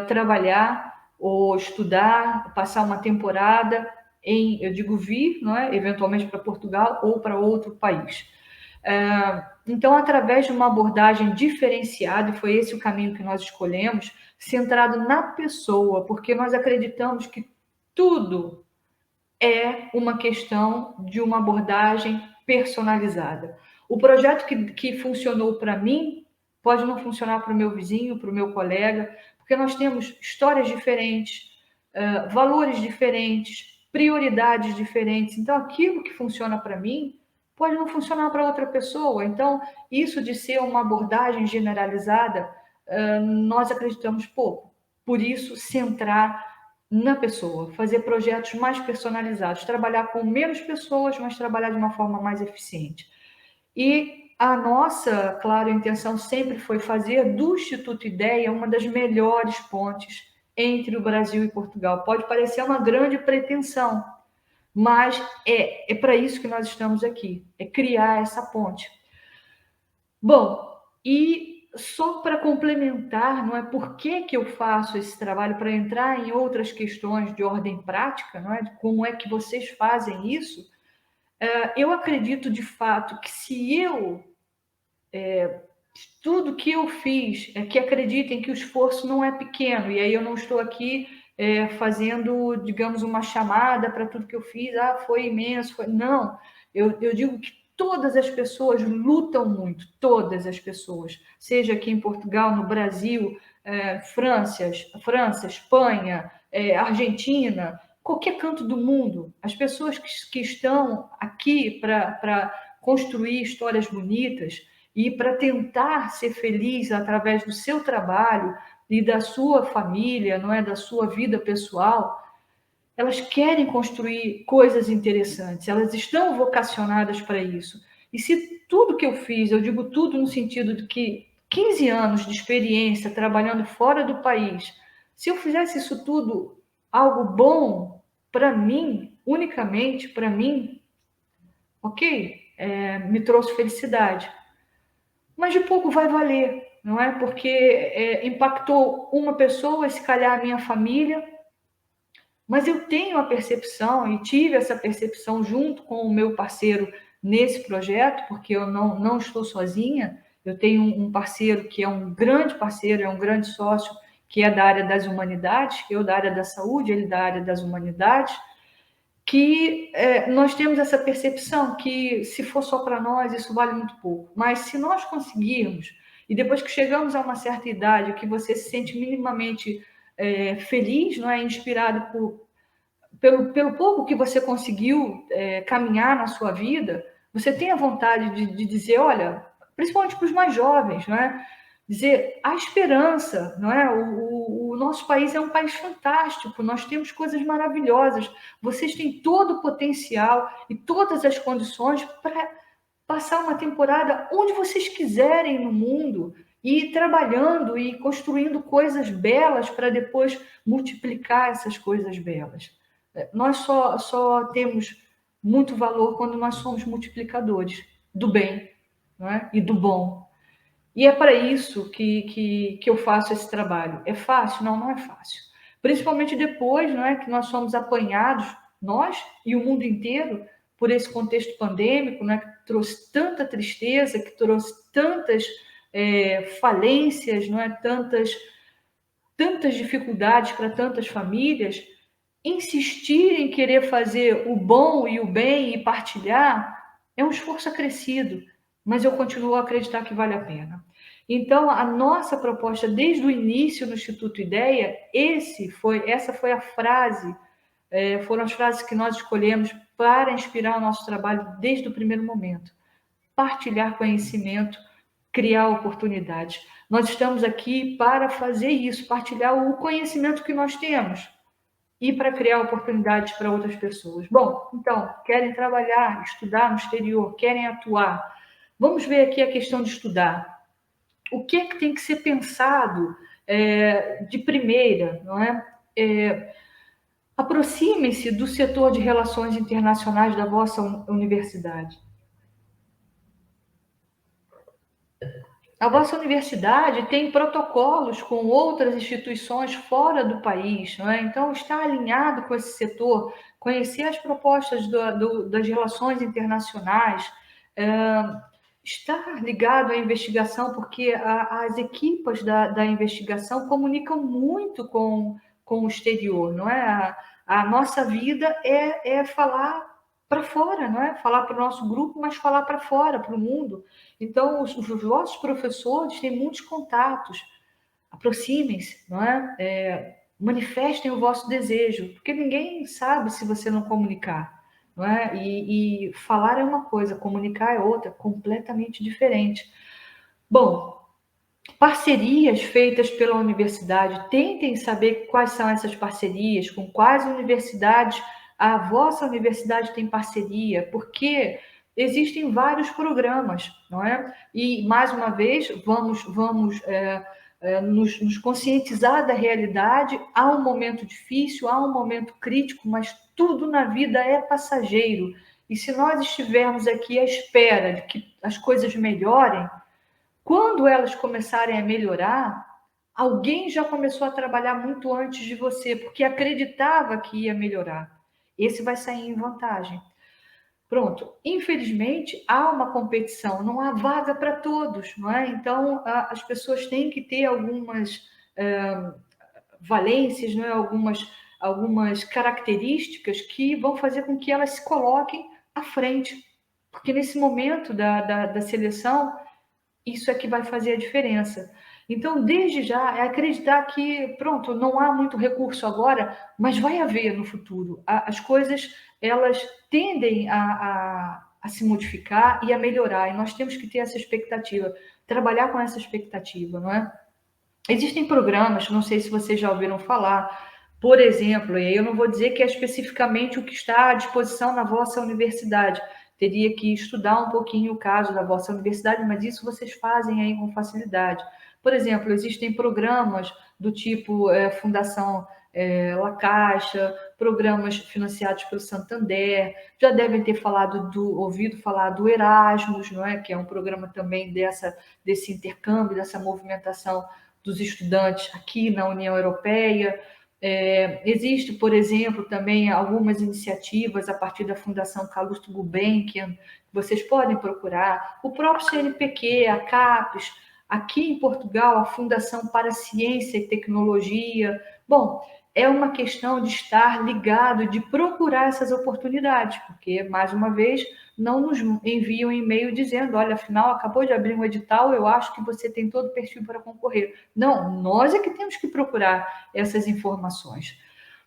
trabalhar ou estudar, passar uma temporada eu digo vir, não é? Eventualmente para Portugal ou para outro país. Então, através de uma abordagem diferenciada, e foi esse o caminho que nós escolhemos, centrado na pessoa, porque nós acreditamos que tudo é uma questão de uma abordagem personalizada. O projeto que funcionou para mim pode não funcionar para o meu vizinho, para o meu colega, porque nós temos histórias diferentes, valores diferentes, prioridades diferentes. Então, aquilo que funciona para mim pode não funcionar para outra pessoa. Então, isso de ser uma abordagem generalizada, nós acreditamos pouco. Por isso, centrar na pessoa, fazer projetos mais personalizados, trabalhar com menos pessoas, mas trabalhar de uma forma mais eficiente. E a nossa, claro, intenção sempre foi fazer do Instituto Ideia uma das melhores pontes entre o Brasil e Portugal. Pode parecer uma grande pretensão, mas é para isso que nós estamos aqui, é criar essa ponte. Bom, e só para complementar, não é por que eu faço esse trabalho, para entrar em outras questões de ordem prática, não é? Como é que vocês fazem isso? Eu acredito de fato que se eu tudo que eu fiz, que acreditem que o esforço não é pequeno, e aí eu não estou aqui fazendo, digamos, uma chamada para tudo que eu fiz, foi imenso, não, eu digo que todas as pessoas lutam muito, todas as pessoas, seja aqui em Portugal, no Brasil, França, Espanha, Argentina, qualquer canto do mundo, as pessoas que estão aqui para construir histórias bonitas, e para tentar ser feliz através do seu trabalho e da sua família, não é, da sua vida pessoal, elas querem construir coisas interessantes, elas estão vocacionadas para isso. E se tudo que eu fiz, eu digo tudo no sentido de que 15 anos de experiência trabalhando fora do país, se eu fizesse isso tudo algo bom para mim, unicamente para mim, ok, me trouxe felicidade. Mas de pouco vai valer, não é? Porque impactou uma pessoa, se calhar a minha família, mas eu tenho a percepção, e tive essa percepção junto com o meu parceiro nesse projeto, porque eu não estou sozinha, eu tenho um parceiro que é um grande parceiro, é um grande sócio, que é da área das humanidades, eu da área da saúde, ele da área das humanidades, que nós temos essa percepção que se for só para nós, isso vale muito pouco. Mas se nós conseguirmos, e depois que chegamos a uma certa idade, que você se sente minimamente feliz, não é, inspirado pelo pouco que você conseguiu caminhar na sua vida, você tem a vontade de dizer, olha, principalmente para os mais jovens, não é? Dizer a esperança, não é? O nosso país é um país fantástico, nós temos coisas maravilhosas, vocês têm todo o potencial e todas as condições para passar uma temporada onde vocês quiserem no mundo e ir trabalhando e construindo coisas belas para depois multiplicar essas coisas belas. Nós só temos muito valor quando nós somos multiplicadores do bem, não é? E do bom. E é para isso que eu faço esse trabalho. É fácil? Não, não é fácil. Principalmente depois, não é, que nós somos apanhados, nós e o mundo inteiro, por esse contexto pandêmico, né, que trouxe tanta tristeza, que trouxe tantas falências, não é, tantas dificuldades para tantas famílias. Insistir em querer fazer o bom e o bem e partilhar é um esforço acrescido, mas eu continuo a acreditar que vale a pena. Então, a nossa proposta desde o início no Instituto Ideia, essa foi a frase, foram as frases que nós escolhemos para inspirar o nosso trabalho desde o primeiro momento. Partilhar conhecimento, criar oportunidades. Nós estamos aqui para fazer isso, partilhar o conhecimento que nós temos e para criar oportunidades para outras pessoas. Bom, então, querem trabalhar, estudar no exterior, querem atuar. Vamos ver aqui a questão de estudar. O que é que tem que ser pensado de primeira, não é? Aproximem-se do setor de relações internacionais da vossa universidade. A vossa universidade tem protocolos com outras instituições fora do país, não é? Então, está alinhado com esse setor, conhecer as propostas das relações internacionais, estar ligado à investigação, porque as equipas da investigação comunicam muito com o exterior, não é? A nossa vida é falar para fora, não é? Falar para o nosso grupo, mas falar para fora, para o mundo. Então, os vossos professores têm muitos contatos, aproximem-se, não é? Manifestem o vosso desejo, porque ninguém sabe se você não comunicar, não é? E falar é uma coisa, comunicar é outra, completamente diferente. Bom, parcerias feitas pela universidade, tentem saber quais são essas parcerias, com quais universidades a vossa universidade tem parceria, porque existem vários programas, não é? E, mais uma vez, vamos nos conscientizar da realidade. Há um momento difícil, há um momento crítico, mas tudo na vida é passageiro. E se nós estivermos aqui à espera de que as coisas melhorem, quando elas começarem a melhorar, alguém já começou a trabalhar muito antes de você, porque acreditava que ia melhorar. Esse vai sair em vantagem. Pronto. Infelizmente, há uma competição, não há vaga para todos, não é? Então, as pessoas têm que ter algumas valências, não é? Algumas características que vão fazer com que elas se coloquem à frente. Porque nesse momento da seleção, isso é que vai fazer a diferença. Então, desde já, é acreditar que, pronto, não há muito recurso agora, mas vai haver no futuro. As coisas, elas tendem a se modificar e a melhorar, e nós temos que ter essa expectativa, trabalhar com essa expectativa, não é? Existem programas, não sei se vocês já ouviram falar, por exemplo, e eu não vou dizer que é especificamente o que está à disposição na vossa universidade, teria que estudar um pouquinho o caso da vossa universidade, mas isso vocês fazem aí com facilidade. Por exemplo, existem programas do tipo Fundação La Caixa, programas financiados pelo Santander, já devem ter ouvido falar do Erasmus, não é? Que é um programa também desse intercâmbio, dessa movimentação dos estudantes aqui na União Europeia. Existe, por exemplo, também algumas iniciativas a partir da Fundação Calouste Gulbenkian, que vocês podem procurar, o próprio CNPq, a CAPES, aqui em Portugal, a Fundação para a Ciência e Tecnologia. Bom, é uma questão de estar ligado, de procurar essas oportunidades, porque, mais uma vez, não nos enviam e-mail dizendo, olha, afinal, acabou de abrir um edital, eu acho que você tem todo o perfil para concorrer. Não, nós é que temos que procurar essas informações.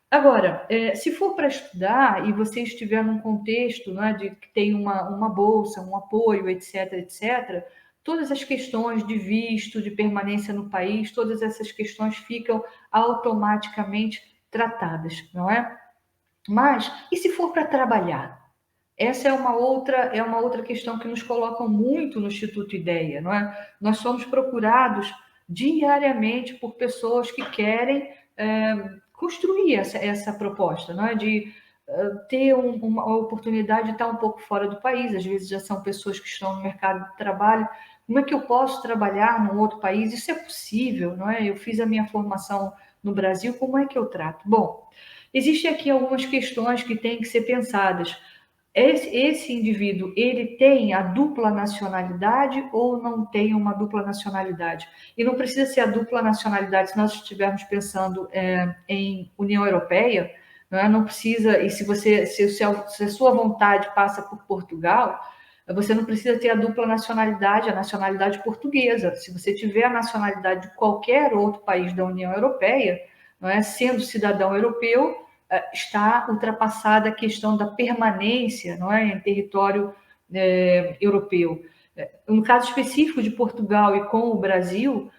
Agora, se for para estudar e você estiver num contexto, né, de que tem uma bolsa, um apoio, etc., etc., todas as questões de visto, de permanência no país, todas essas questões ficam automaticamente tratadas, não é? Mas, e se for para trabalhar? Essa é uma outra questão que nos colocam muito no Instituto Ideia, não é? Nós somos procurados diariamente por pessoas que querem construir essa proposta, não é? De ter uma oportunidade de estar um pouco fora do país, às vezes já são pessoas que estão no mercado de trabalho. Como é que eu posso trabalhar num outro país? Isso é possível, não é? Eu fiz a minha formação no Brasil, como é que eu trato? Bom, existem aqui algumas questões que têm que ser pensadas. Esse indivíduo, ele tem a dupla nacionalidade ou não tem uma dupla nacionalidade? E não precisa ser a dupla nacionalidade se nós estivermos pensando em União Europeia, não é? Não precisa, e se a sua vontade passa por Portugal, você não precisa ter a dupla nacionalidade, a nacionalidade portuguesa. Se você tiver a nacionalidade de qualquer outro país da União Europeia, não é? Sendo cidadão europeu, está ultrapassada a questão da permanência, não é, em território europeu. No caso específico de Portugal e com o Brasil,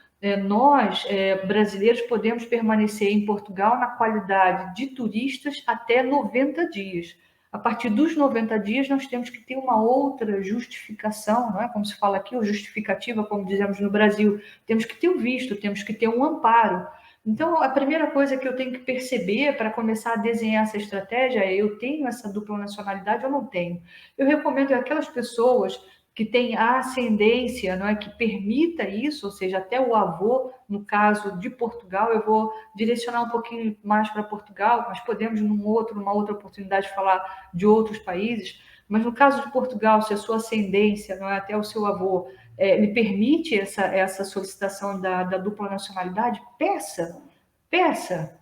nós, brasileiros, podemos permanecer em Portugal na qualidade de turistas até 90 dias. A partir dos 90 dias, nós temos que ter uma outra justificação, não é? Como se fala aqui, ou justificativa, como dizemos no Brasil. Temos que ter o visto, temos que ter um amparo. Então, a primeira coisa que eu tenho que perceber para começar a desenhar essa estratégia é: eu tenho essa dupla nacionalidade ou não tenho? Eu recomendo aquelas pessoas que têm a ascendência, não é, que permita isso, ou seja, até o avô, no caso de Portugal, eu vou direcionar um pouquinho mais para Portugal, mas podemos, numa outra oportunidade, falar de outros países. Mas no caso de Portugal, se a sua ascendência, não é, até o seu avô, lhe permite essa solicitação da dupla nacionalidade, peça,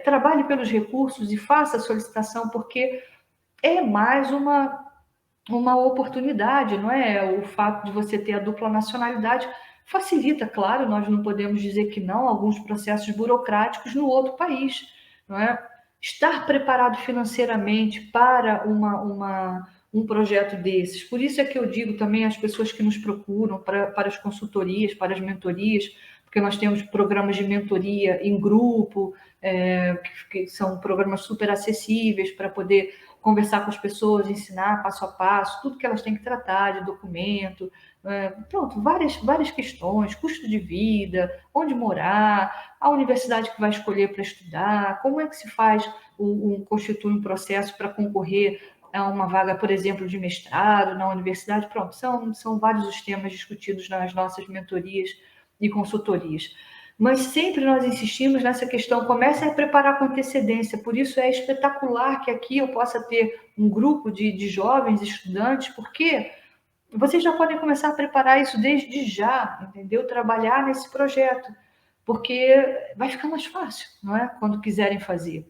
trabalhe pelos recursos e faça a solicitação, porque é mais uma oportunidade, não é? O fato de você ter a dupla nacionalidade facilita, claro, nós não podemos dizer que não, alguns processos burocráticos no outro país, não é? Estar preparado financeiramente para um projeto desses. Por isso é que eu digo também às pessoas que nos procuram para as consultorias, para as mentorias, porque nós temos programas de mentoria em grupo, que são programas super acessíveis para poder conversar com as pessoas, ensinar passo a passo, tudo que elas têm que tratar de documento, pronto, várias questões, custo de vida, onde morar, a universidade que vai escolher para estudar, como é que se faz, constitui um processo para concorrer a uma vaga, por exemplo, de mestrado na universidade, pronto, são vários os temas discutidos nas nossas mentorias e consultorias. Mas sempre nós insistimos nessa questão, comece a preparar com antecedência, por isso é espetacular que aqui eu possa ter um grupo de jovens estudantes, porque vocês já podem começar a preparar isso desde já, entendeu? Trabalhar nesse projeto, porque vai ficar mais fácil, não é? Quando quiserem fazer.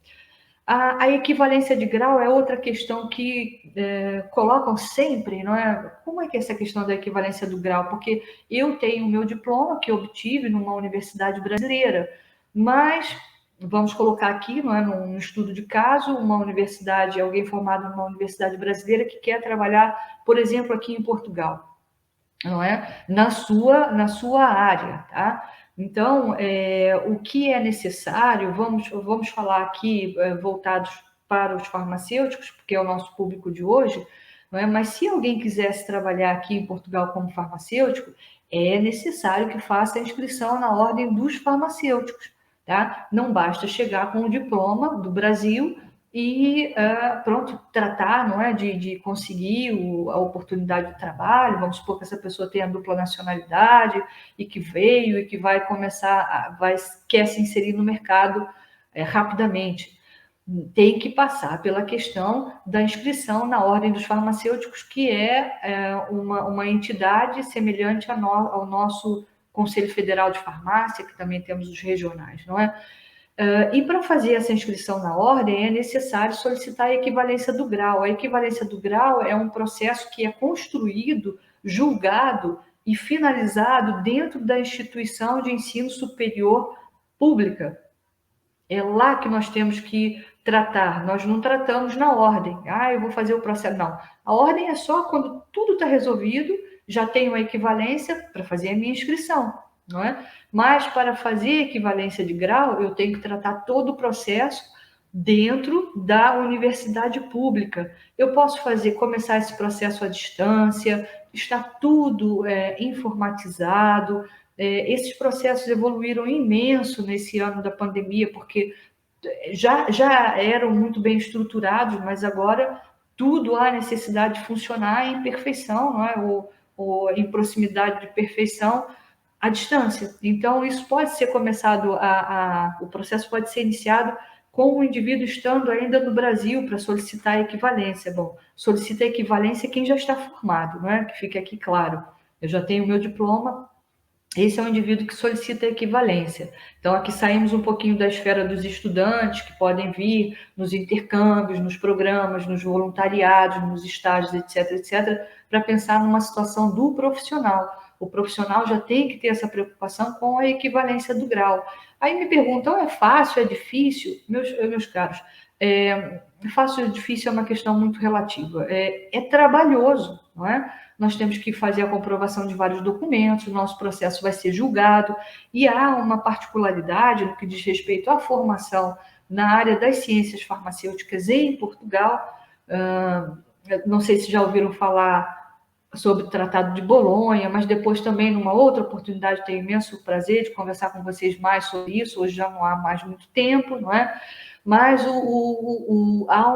A equivalência de grau é outra questão que colocam sempre, não é? Como é que é essa questão da equivalência do grau? Porque eu tenho o meu diploma que eu obtive numa universidade brasileira, mas vamos colocar aqui, não é, num estudo de caso, uma universidade, alguém formado numa universidade brasileira que quer trabalhar, por exemplo, aqui em Portugal, não é? Na sua área, tá? Então, o que é necessário, vamos falar aqui voltados para os farmacêuticos, porque é o nosso público de hoje, não é? Mas se alguém quisesse trabalhar aqui em Portugal como farmacêutico, é necessário que faça a inscrição na ordem dos farmacêuticos, tá? Não basta chegar com o diploma do Brasil e pronto, tratar, não é, de conseguir a oportunidade de trabalho. Vamos supor que essa pessoa tenha dupla nacionalidade e que veio e que vai começar, quer se inserir no mercado rapidamente. Tem que passar pela questão da inscrição na ordem dos farmacêuticos, que uma entidade semelhante ao nosso Conselho Federal de Farmácia, que também temos os regionais, não é? E para fazer essa inscrição na ordem é necessário solicitar a equivalência do grau. A equivalência do grau é um processo que é construído, julgado e finalizado dentro da instituição de ensino superior pública. É lá que nós temos que tratar. Nós não tratamos na ordem. Eu vou fazer o processo. Não. A ordem é só quando tudo está resolvido, já tenho a equivalência para fazer a minha inscrição, não é? Mas para fazer equivalência de grau, eu tenho que tratar todo o processo dentro da universidade pública. Eu posso começar esse processo à distância, está tudo informatizado. Esses processos evoluíram imenso nesse ano da pandemia, porque já eram muito bem estruturados, mas agora tudo há necessidade de funcionar em perfeição, não é? Ou em proximidade de perfeição à distância. Então, isso pode ser começado, o processo pode ser iniciado com o indivíduo estando ainda no Brasil para solicitar a equivalência. Bom, solicita a equivalência quem já está formado, não é? Que fique aqui claro. Eu já tenho o meu diploma, esse é o indivíduo que solicita a equivalência. Então, aqui saímos um pouquinho da esfera dos estudantes, que podem vir nos intercâmbios, nos programas, nos voluntariados, nos estágios, etc., etc., para pensar numa situação do profissional. O profissional já tem que ter essa preocupação com a equivalência do grau. Aí me perguntam, é fácil, é difícil? Meus caros, fácil ou difícil é uma questão muito relativa. É trabalhoso, não é? Nós temos que fazer a comprovação de vários documentos, o nosso processo vai ser julgado, e há uma particularidade no que diz respeito à formação na área das ciências farmacêuticas em Portugal. Não sei se já ouviram falar sobre o Tratado de Bolonha, mas depois também, numa outra oportunidade, tenho imenso prazer de conversar com vocês mais sobre isso. Hoje já não há mais muito tempo, não é? Mas há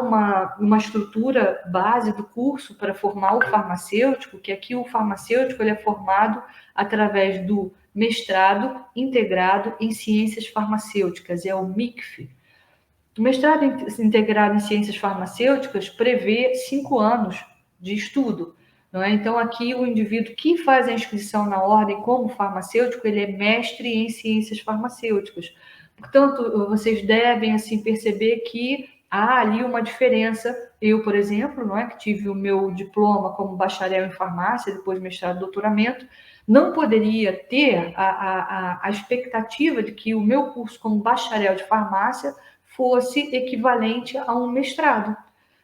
uma estrutura base do curso para formar o farmacêutico, que aqui o farmacêutico ele é formado através do mestrado integrado em ciências farmacêuticas, é o MICF. O mestrado integrado em ciências farmacêuticas prevê 5 anos de estudo, não é? Então, aqui o indivíduo que faz a inscrição na ordem como farmacêutico, ele é mestre em ciências farmacêuticas. Portanto, vocês devem assim perceber que há ali uma diferença. Eu, por exemplo, não é, que tive o meu diploma como bacharel em farmácia, depois mestrado e doutoramento, não poderia ter a expectativa de que o meu curso como bacharel de farmácia fosse equivalente a um mestrado.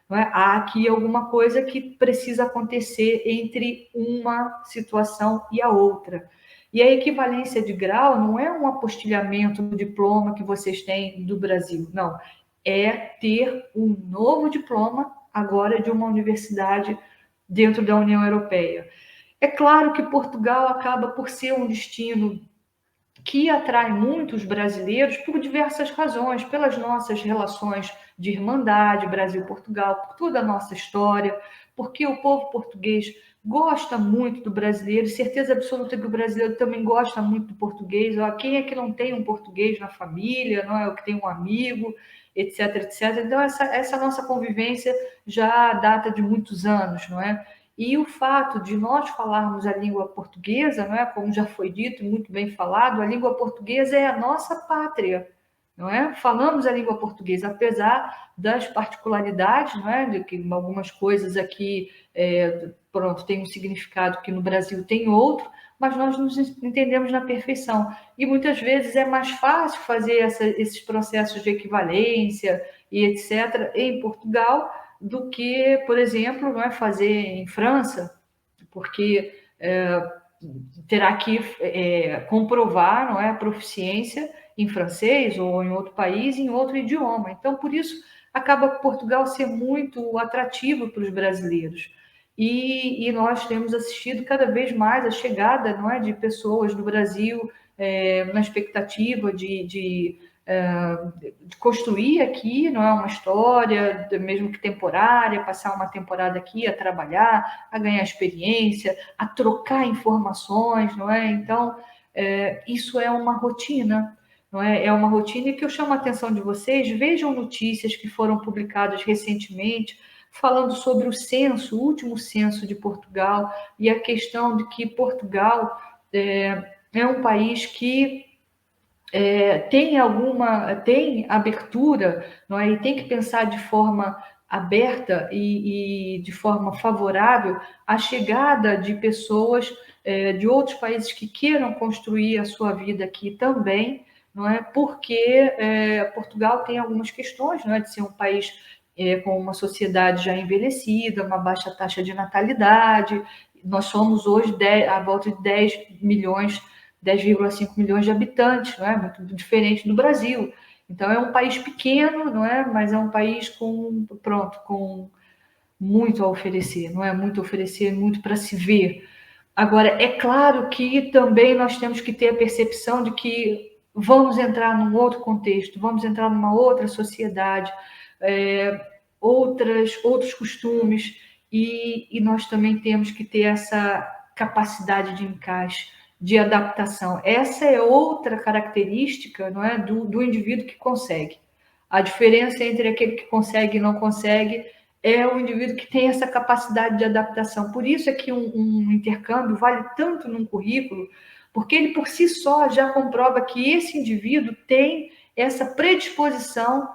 Não é? Há aqui alguma coisa que precisa acontecer entre uma situação e a outra. E a equivalência de grau não é um apostilhamento do diploma que vocês têm do Brasil, não. É ter um novo diploma agora de uma universidade dentro da União Europeia. É claro que Portugal acaba por ser um destino que atrai muitos brasileiros por diversas razões, pelas nossas relações de irmandade, Brasil-Portugal, por toda a nossa história, porque o povo português gosta muito do brasileiro, certeza absoluta que o brasileiro também gosta muito do português. Quem é que não tem um português na família, não é o que tem um amigo, etc, etc. Então, essa nossa convivência já data de muitos anos, não é? E o fato de nós falarmos a língua portuguesa, não é? Como já foi dito, muito bem falado, a língua portuguesa é a nossa pátria, não é? Falamos a língua portuguesa, apesar das particularidades, não é? De que algumas coisas aqui, pronto, tem um significado que no Brasil tem outro, mas nós nos entendemos na perfeição. E muitas vezes é mais fácil fazer esses processos de equivalência e etc. em Portugal do que, por exemplo, não é fazer em França, porque terá que comprovar, não é, a proficiência em francês ou em outro país, em outro idioma. Então, por isso, acaba Portugal ser muito atrativo para os brasileiros. E nós temos assistido cada vez mais a chegada, não é, de pessoas do Brasil na expectativa de construir aqui, não é, uma história, mesmo que temporária, passar uma temporada aqui a trabalhar, a ganhar experiência, a trocar informações, não é? Então, isso é uma rotina, não é? É uma rotina que eu chamo a atenção de vocês. Vejam notícias que foram publicadas recentemente, falando sobre o censo, o último censo de Portugal, e a questão de que Portugal é um país que tem abertura, não é? E tem que pensar de forma aberta e de forma favorável a chegada de pessoas de outros países que queiram construir a sua vida aqui também, não é? Porque Portugal tem algumas questões, não é? De ser um país com uma sociedade já envelhecida, uma baixa taxa de natalidade. Nós somos hoje à volta de 10,5 milhões de habitantes, não é? Muito diferente do Brasil. Então, é um país pequeno, não é? Mas é um país com muito a oferecer, não é? Muito a oferecer, muito para se ver. Agora, é claro que também nós temos que ter a percepção de que vamos entrar num outro contexto, vamos entrar numa outra sociedade, outros costumes, e nós também temos que ter essa capacidade de encaixe, de adaptação. Essa é outra característica, não é, do indivíduo que consegue. A diferença entre aquele que consegue e não consegue é o indivíduo que tem essa capacidade de adaptação. Por isso é que um intercâmbio vale tanto num currículo, porque ele por si só já comprova que esse indivíduo tem essa predisposição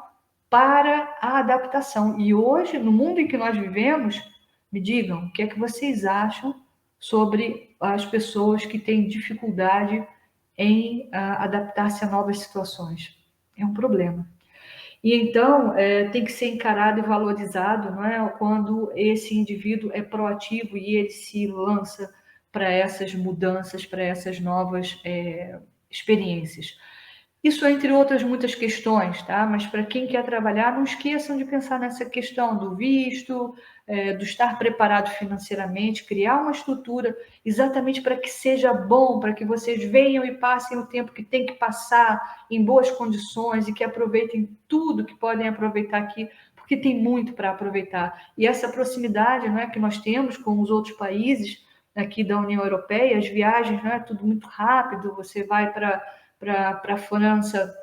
para a adaptação. E hoje, no mundo em que nós vivemos, me digam, o que é que vocês acham sobre as pessoas que têm dificuldade em adaptar-se a novas situações? É um problema. E então, tem que ser encarado e valorizado, não é? Quando esse indivíduo é proativo e ele se lança para essas mudanças, para essas novas experiências. Isso entre outras muitas questões, tá? Mas para quem quer trabalhar, não esqueçam de pensar nessa questão do visto, do estar preparado financeiramente, criar uma estrutura exatamente para que seja bom, para que vocês venham e passem o tempo que tem que passar em boas condições e que aproveitem tudo que podem aproveitar aqui, porque tem muito para aproveitar. E essa proximidade, não é, que nós temos com os outros países aqui da União Europeia, as viagens, não é tudo muito rápido, você vai para a França,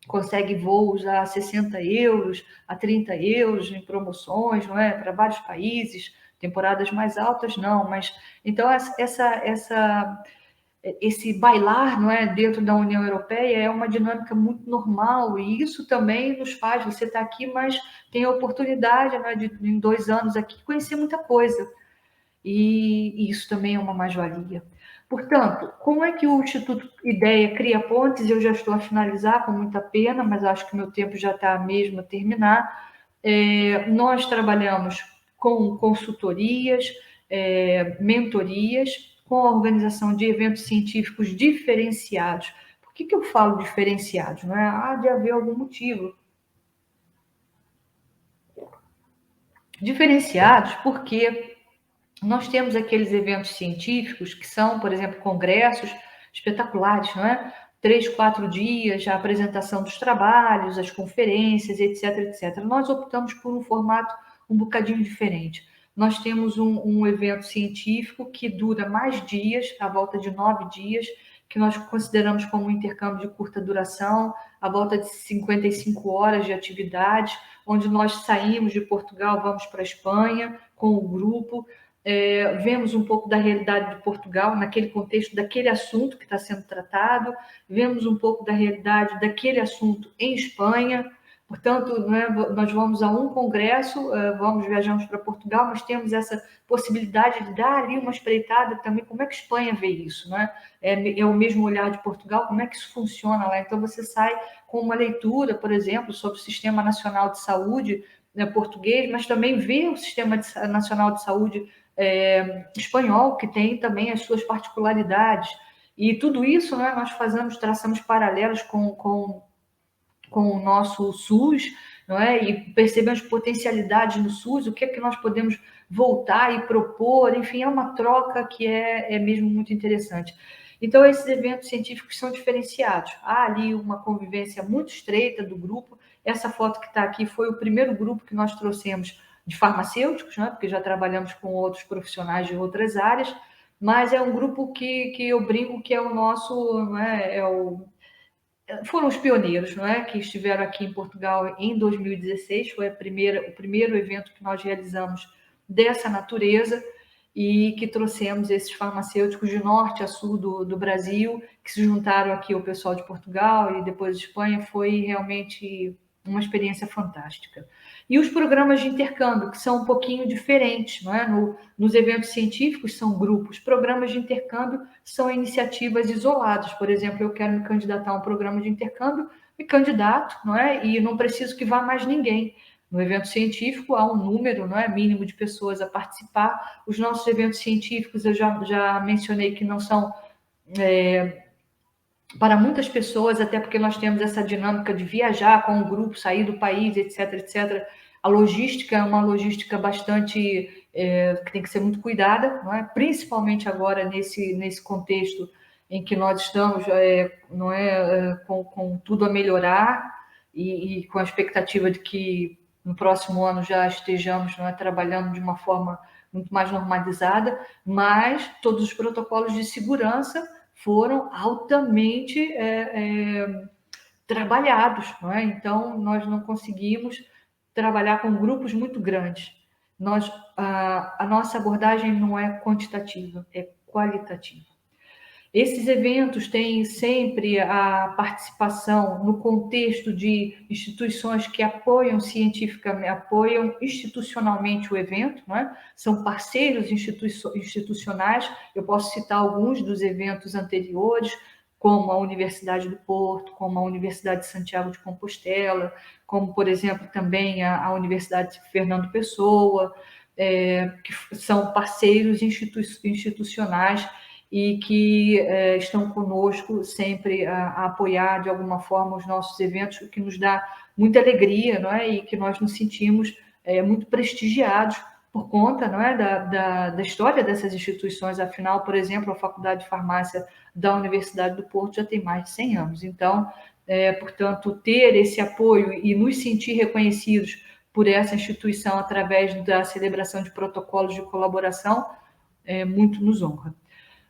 consegue voos a 60 euros, a 30 euros em promoções, não é? Para vários países, temporadas mais altas não, mas então esse bailar, não é, dentro da União Europeia é uma dinâmica muito normal, e isso também nos faz, você está aqui, mas tem a oportunidade, né, de em 2 anos aqui conhecer muita coisa, e isso também é uma mais-valia. Portanto, como é que o Instituto Ideia cria pontes? Eu já estou a finalizar, com muita pena, mas acho que meu tempo já está mesmo a terminar. Nós trabalhamos com consultorias, mentorias, com a organização de eventos científicos diferenciados. Por que eu falo diferenciados? Não é? Há de haver algum motivo. Diferenciados porque nós temos aqueles eventos científicos que são, por exemplo, congressos espetaculares, não é? 3, 4 dias, a apresentação dos trabalhos, as conferências, etc, etc. Nós optamos por um formato um bocadinho diferente. Nós temos um evento científico que dura mais dias, à volta de 9 dias, que nós consideramos como um intercâmbio de curta duração, à volta de 55 horas de atividades, onde nós saímos de Portugal, vamos para a Espanha com o grupo, vemos um pouco da realidade de Portugal, naquele contexto daquele assunto que está sendo tratado, vemos um pouco da realidade daquele assunto em Espanha. Portanto, né, nós vamos a um congresso, viajamos para Portugal, mas temos essa possibilidade de dar ali uma espreitada também, como é que a Espanha vê isso, né? É o mesmo olhar de Portugal, como é que isso funciona lá? Então, você sai com uma leitura, por exemplo, sobre o Sistema Nacional de Saúde, né, português, mas também vê o Sistema Nacional de Saúde espanhol, que tem também as suas particularidades. E tudo isso, né, nós traçamos paralelos com o nosso SUS, não é? E percebemos potencialidades no SUS, o que é que nós podemos voltar e propor, enfim, é uma troca que é mesmo muito interessante. Então, esses eventos científicos são diferenciados. Há ali uma convivência muito estreita do grupo. Essa foto que está aqui foi o primeiro grupo que nós trouxemos de farmacêuticos, né? Porque já trabalhamos com outros profissionais de outras áreas, mas é um grupo que eu brinco que é o nosso, né? Foram os pioneiros, não é, que estiveram aqui em Portugal em 2016, foi o primeiro evento que nós realizamos dessa natureza, e que trouxemos esses farmacêuticos de norte a sul do Brasil, que se juntaram aqui ao pessoal de Portugal e depois de Espanha. Foi realmente uma experiência fantástica. E os programas de intercâmbio, que são um pouquinho diferentes, não é? Nos eventos científicos são grupos, programas de intercâmbio são iniciativas isoladas. Por exemplo, eu quero me candidatar a um programa de intercâmbio, me candidato, não é? E não preciso que vá mais ninguém. No evento científico há um número, não é, mínimo de pessoas a participar. Os nossos eventos científicos, eu já mencionei que não são para muitas pessoas, até porque nós temos essa dinâmica de viajar com o grupo, sair do país, etc, etc. A logística é uma logística bastante que tem que ser muito cuidada, não é? Principalmente agora nesse contexto em que nós estamos, não é, com tudo a melhorar, e com a expectativa de que no próximo ano já estejamos, não é, trabalhando de uma forma muito mais normalizada, mas todos os protocolos de segurança foram altamente trabalhados, não é? Então, nós não conseguimos trabalhar com grupos muito grandes. A nossa abordagem não é quantitativa, é qualitativa. Esses eventos têm sempre a participação no contexto de instituições que apoiam cientificamente, apoiam institucionalmente o evento, não é? São parceiros institucionais. Eu posso citar alguns dos eventos anteriores, como a Universidade do Porto, como a Universidade de Santiago de Compostela, como, por exemplo, também a Universidade de Fernando Pessoa, que são parceiros institucionais e que estão conosco sempre a apoiar de alguma forma os nossos eventos, o que nos dá muita alegria, não é? E que nós nos sentimos muito prestigiados por conta, não é, da história dessas instituições. Afinal, por exemplo, a Faculdade de Farmácia da Universidade do Porto já tem mais de 100 anos. Então, portanto, ter esse apoio e nos sentir reconhecidos por essa instituição através da celebração de protocolos de colaboração muito nos honra.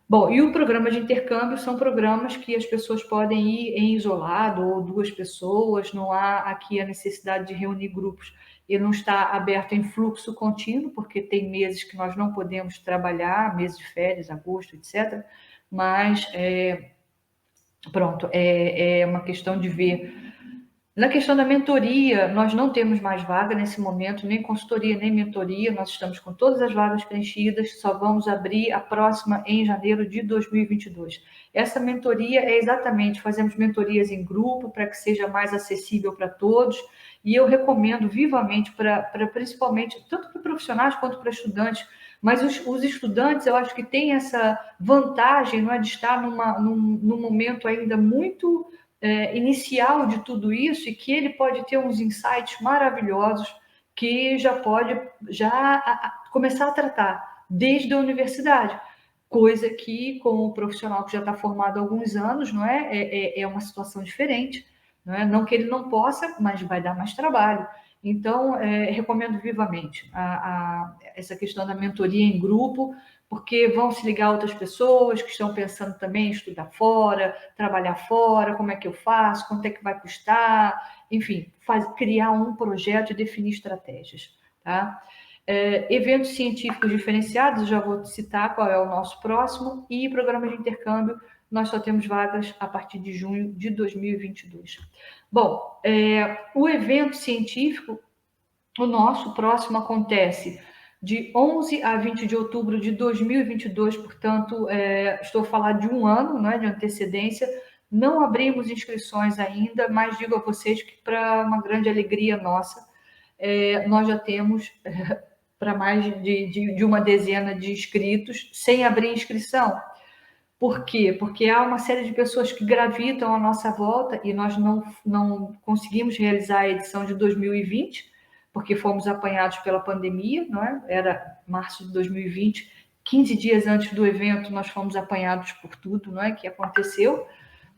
Bom, e o programa de intercâmbio são programas que as pessoas podem ir em isolado ou 2 pessoas, não há aqui a necessidade de reunir grupos. Ele não está aberto em fluxo contínuo, porque tem meses que nós não podemos trabalhar, meses de férias, agosto, etc. mas pronto, é uma questão de ver. Na questão da mentoria, nós não temos mais vaga nesse momento, nem consultoria, nem mentoria, nós estamos com todas as vagas preenchidas, só vamos abrir a próxima em janeiro de 2022. Essa mentoria é exatamente, fazemos mentorias em grupo para que seja mais acessível para todos, e eu recomendo vivamente principalmente, tanto para profissionais quanto para estudantes, mas os estudantes, eu acho que têm essa vantagem, não é, de estar num momento ainda muito inicial de tudo isso, e que ele pode ter uns insights maravilhosos que já pode começar a tratar desde a universidade, coisa que com o profissional que já está formado há alguns anos, não é uma situação diferente, não é? Não que ele não possa, mas vai dar mais trabalho. Então, recomendo vivamente essa questão da mentoria em grupo, porque vão se ligar outras pessoas que estão pensando também em estudar fora, trabalhar fora, como é que eu faço, quanto é que vai custar, enfim, criar um projeto e definir estratégias, tá? Eventos científicos diferenciados, já vou citar qual é o nosso próximo, e programa de intercâmbio, nós só temos vagas a partir de junho de 2022. Bom, o evento científico, o nosso próximo acontece de 11 a 20 de outubro de 2022, portanto, estou a falar de um ano, né, de antecedência. Não abrimos inscrições ainda, mas digo a vocês que, para uma grande alegria nossa, nós já temos para mais de uma dezena de inscritos sem abrir inscrição. Por quê? Porque há uma série de pessoas que gravitam à nossa volta e nós não conseguimos realizar a edição de 2020, porque fomos apanhados pela pandemia, não é? Era março de 2020, 15 dias antes do evento, nós fomos apanhados por tudo, não é, que aconteceu.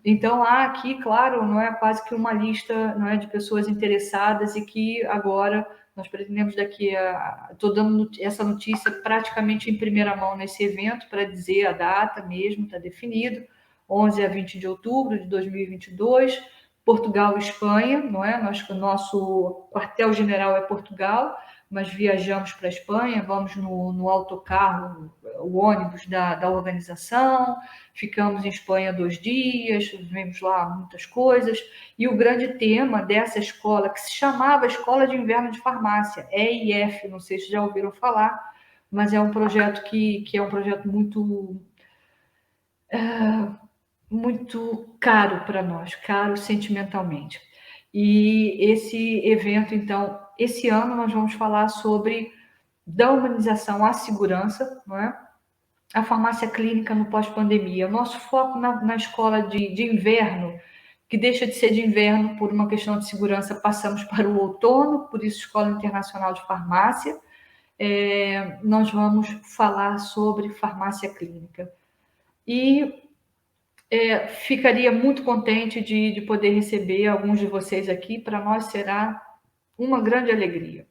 Então, há aqui, claro, não é quase que uma lista, não é, de pessoas interessadas, e que agora nós pretendemos estou dando essa notícia praticamente em primeira mão nesse evento, para dizer a data mesmo, está definido, 11 a 20 de outubro de 2022, Portugal e Espanha, não é? O nosso quartel-general é Portugal, mas viajamos para a Espanha, vamos no autocarro, o ônibus da organização, ficamos em Espanha 2 dias, vimos lá muitas coisas, e o grande tema dessa escola, que se chamava Escola de Inverno de Farmácia, EIF, não sei se já ouviram falar, mas é um projeto que é um projeto muito caro para nós, caro sentimentalmente. E esse evento, então, esse ano nós vamos falar sobre da humanização à segurança, não é? A farmácia clínica no pós-pandemia. O nosso foco na escola de inverno, que deixa de ser de inverno por uma questão de segurança, passamos para o outono, por isso Escola Internacional de Farmácia. Nós vamos falar sobre farmácia clínica. E ficaria muito contente de poder receber alguns de vocês aqui, para nós será uma grande alegria.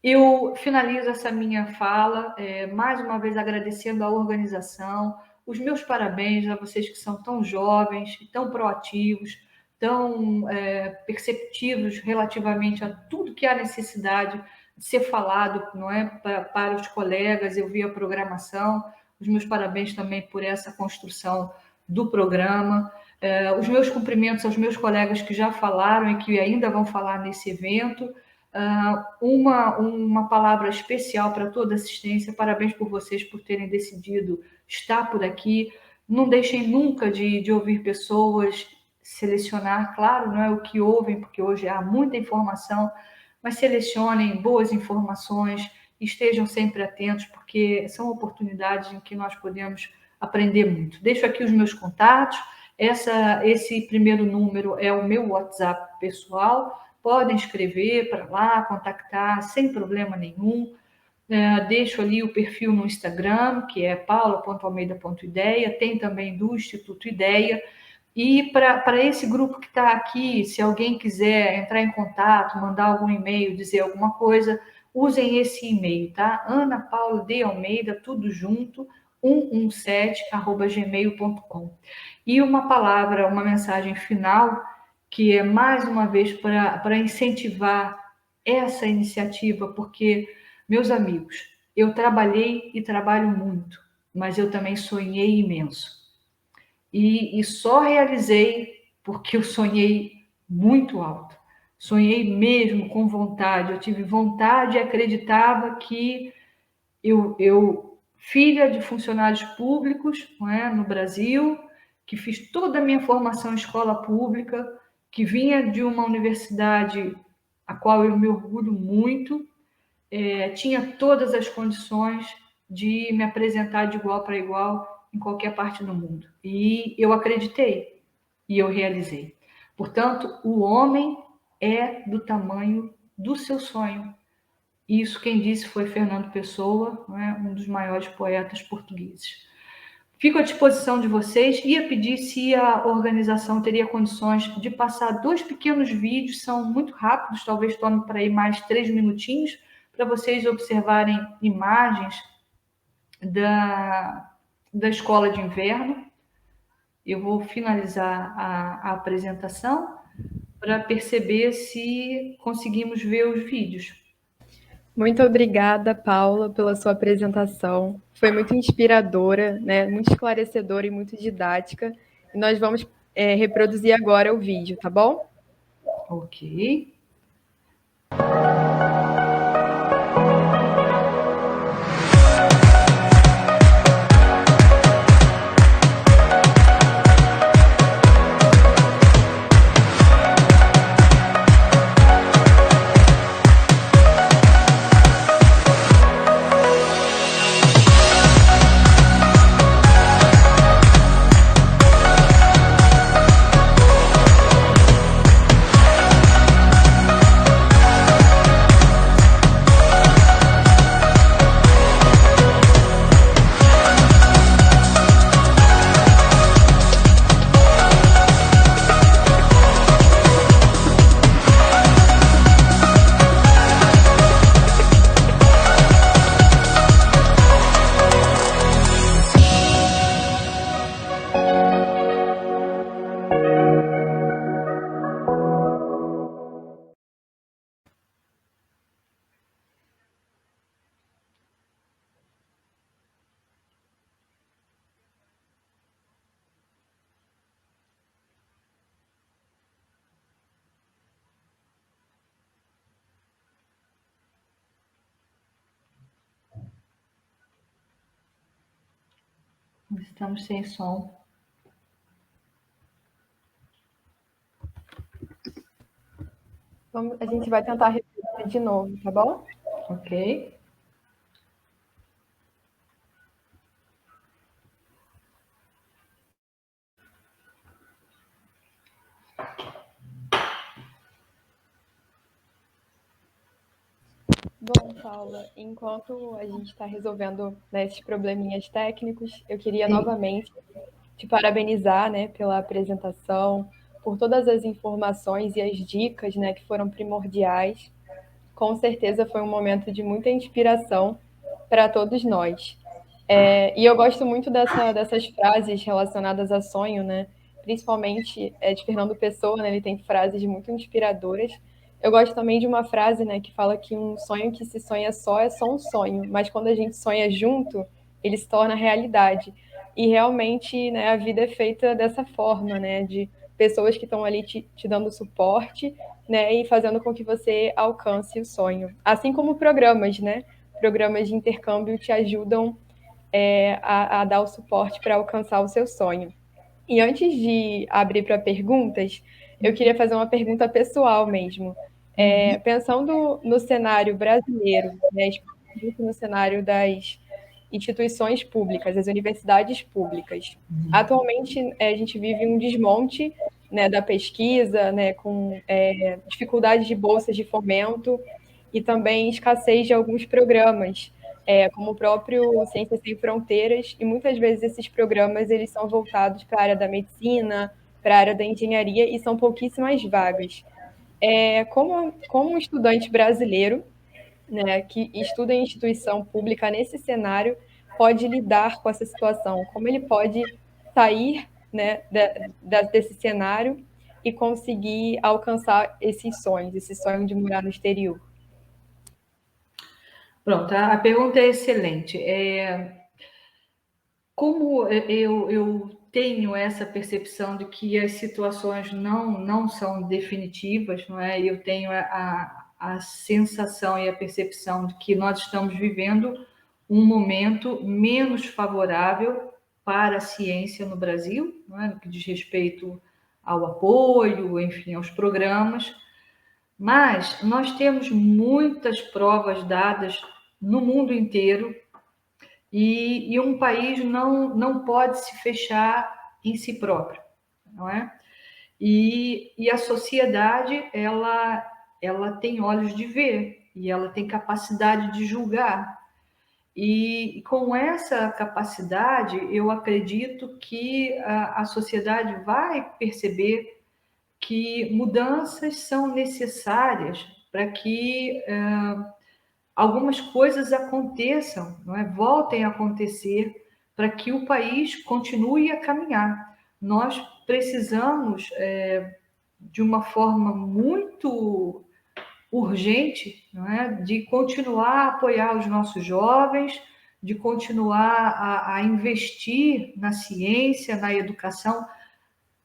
Eu finalizo essa minha fala, mais uma vez agradecendo a organização, os meus parabéns a vocês que são tão jovens, tão proativos, tão perceptivos relativamente a tudo que há necessidade de ser falado, não é, para os colegas. Eu vi a programação, os meus parabéns também por essa construção do programa. Os meus cumprimentos aos meus colegas que já falaram e que ainda vão falar nesse evento. Uma palavra especial para toda a assistência, parabéns por vocês por terem decidido estar por aqui. Não deixem nunca de ouvir pessoas, selecionar, claro, não é o que ouvem, porque hoje há muita informação, mas selecionem boas informações, estejam sempre atentos, porque são oportunidades em que nós podemos aprender muito. Deixo aqui os meus contatos, esse primeiro número é o meu WhatsApp pessoal, podem escrever para lá, contactar sem problema nenhum. Deixo ali o perfil no Instagram, que é paula.almeida.ideia, tem também do Instituto Ideia. E para esse grupo que está aqui, se alguém quiser entrar em contato, mandar algum e-mail, dizer alguma coisa, usem esse e-mail, tá? Ana Paula de Almeida, tudo junto, 117@gmail.com. E uma palavra, uma mensagem final, que é mais uma vez para incentivar essa iniciativa, porque, meus amigos, eu trabalhei e trabalho muito, mas eu também sonhei imenso. E só realizei porque eu sonhei muito alto. Sonhei mesmo com vontade. Eu tive vontade e acreditava que filha de funcionários públicos, não é, no Brasil, que fiz toda a minha formação em escola pública, que vinha de uma universidade a qual eu me orgulho muito, tinha todas as condições de me apresentar de igual para igual em qualquer parte do mundo. E eu acreditei e eu realizei. Portanto, o homem é do tamanho do seu sonho. Isso quem disse foi Fernando Pessoa, um dos maiores poetas portugueses. Fico à disposição de vocês. Ia pedir se a organização teria condições de passar 2 pequenos vídeos, são muito rápidos, talvez tome para aí mais 3 minutinhos, para vocês observarem imagens da escola de inverno. Eu vou finalizar a apresentação para perceber se conseguimos ver os vídeos. Muito obrigada, Paula, pela sua apresentação. Foi muito inspiradora, né? Muito esclarecedora e muito didática. E nós vamos reproduzir agora o vídeo, tá bom? Ok. Estamos sem som. A gente vai tentar repetir de novo, tá bom? Ok. Bom, Paula, enquanto a gente está resolvendo, né, esses probleminhas técnicos, eu queria novamente te parabenizar, né, pela apresentação, por todas as informações e as dicas, né, que foram primordiais. Com certeza foi um momento de muita inspiração para todos nós. E eu gosto muito dessas frases relacionadas a sonho, né? Principalmente de Fernando Pessoa, né? Ele tem frases muito inspiradoras. Eu gosto também de uma frase, né, que fala que um sonho que se sonha só é só um sonho, mas quando a gente sonha junto, ele se torna realidade. E realmente, né, a vida é feita dessa forma, né, de pessoas que estão ali te dando suporte, né, e fazendo com que você alcance o sonho. Assim como programas, né? Programas de intercâmbio te ajudam a dar o suporte para alcançar o seu sonho. E antes de abrir para perguntas, eu queria fazer uma pergunta pessoal mesmo. Pensando no cenário brasileiro, né, especialmente no cenário das instituições públicas, das universidades públicas. Atualmente, a gente vive um desmonte, né, da pesquisa, né, com dificuldade de bolsas de fomento e também escassez de alguns programas, como o próprio Ciências Sem Fronteiras, e muitas vezes esses programas eles são voltados para a área da medicina, para a área da engenharia, e são pouquíssimas vagas. Como um estudante brasileiro, né, que estuda em instituição pública nesse cenário, pode lidar com essa situação? Como ele pode sair, né, desse cenário e conseguir alcançar esses sonhos, esse sonho de morar no exterior? Pronto, a pergunta é excelente. como eu tenho essa percepção de que as situações não são definitivas, não é? Eu tenho a sensação e a percepção de que nós estamos vivendo um momento menos favorável para a ciência no Brasil, não é? No que diz respeito ao apoio, enfim, aos programas, mas nós temos muitas provas dadas no mundo inteiro e um país não pode se fechar em si próprio, não é? E a sociedade, ela tem olhos de ver e ela tem capacidade de julgar. E com essa capacidade, eu acredito que a sociedade vai perceber que mudanças são necessárias para que algumas coisas aconteçam, não é? Voltem a acontecer para que o país continue a caminhar. Nós precisamos, de uma forma muito urgente, não é? De continuar a apoiar os nossos jovens, de continuar a investir na ciência, na educação.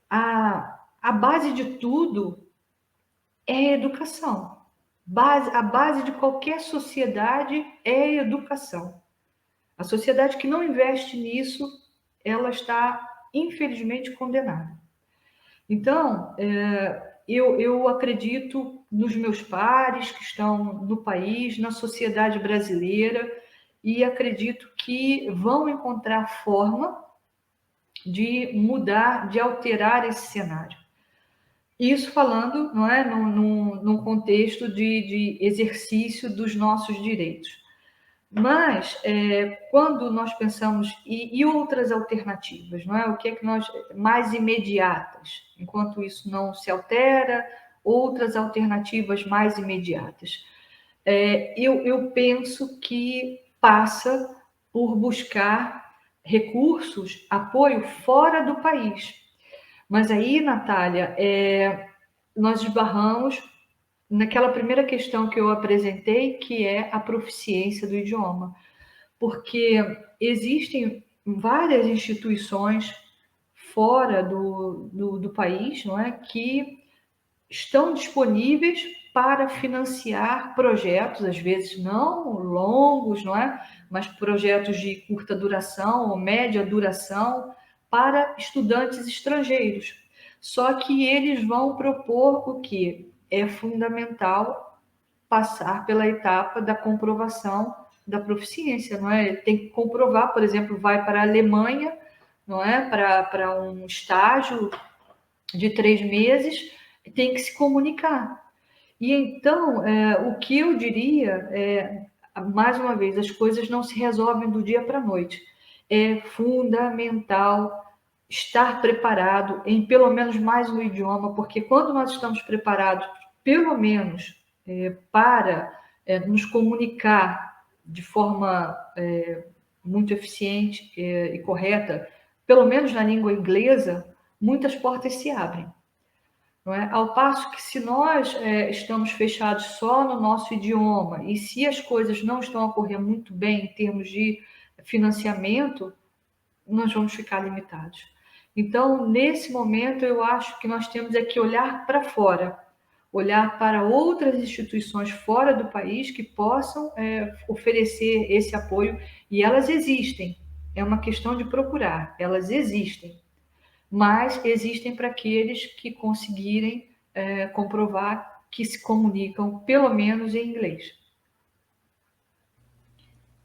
A base de tudo é a educação. A base de qualquer sociedade é a educação. A sociedade que não investe nisso, ela está, infelizmente, condenada. Então, eu acredito nos meus pares que estão no país, na sociedade brasileira, e acredito que vão encontrar forma de mudar, de alterar esse cenário. Isso falando, não é, num contexto de exercício dos nossos direitos. Mas, quando nós pensamos, e outras alternativas, não é? O que é que nós, mais imediatas, enquanto isso não se altera, outras alternativas mais imediatas. Eu penso que passa por buscar recursos, apoio fora do país. Mas aí, Natália, nós esbarramos naquela primeira questão que eu apresentei, que é a proficiência do idioma. Porque existem várias instituições fora do país, não é, que estão disponíveis para financiar projetos, às vezes não longos, não é, mas projetos de curta duração ou média duração para estudantes estrangeiros. Só que eles vão propor o que é fundamental passar pela etapa da comprovação da proficiência, não é? Tem que comprovar, por exemplo, vai para a Alemanha, não é? Para um estágio de 3 meses, tem que se comunicar. E então, o que eu diria é, mais uma vez, as coisas não se resolvem do dia para a noite. É fundamental estar preparado em pelo menos mais um idioma, porque quando nós estamos preparados, pelo menos, para nos comunicar de forma muito eficiente e correta, pelo menos na língua inglesa, muitas portas se abrem. Não é? Ao passo que se nós estamos fechados só no nosso idioma e se as coisas não estão a ocorrer muito bem em termos de financiamento, nós vamos ficar limitados. Então, nesse momento, eu acho que nós temos que olhar para fora, olhar para outras instituições fora do país que possam oferecer esse apoio, e elas existem. É uma questão de procurar, elas existem. Mas existem para aqueles que conseguirem comprovar que se comunicam, pelo menos em inglês.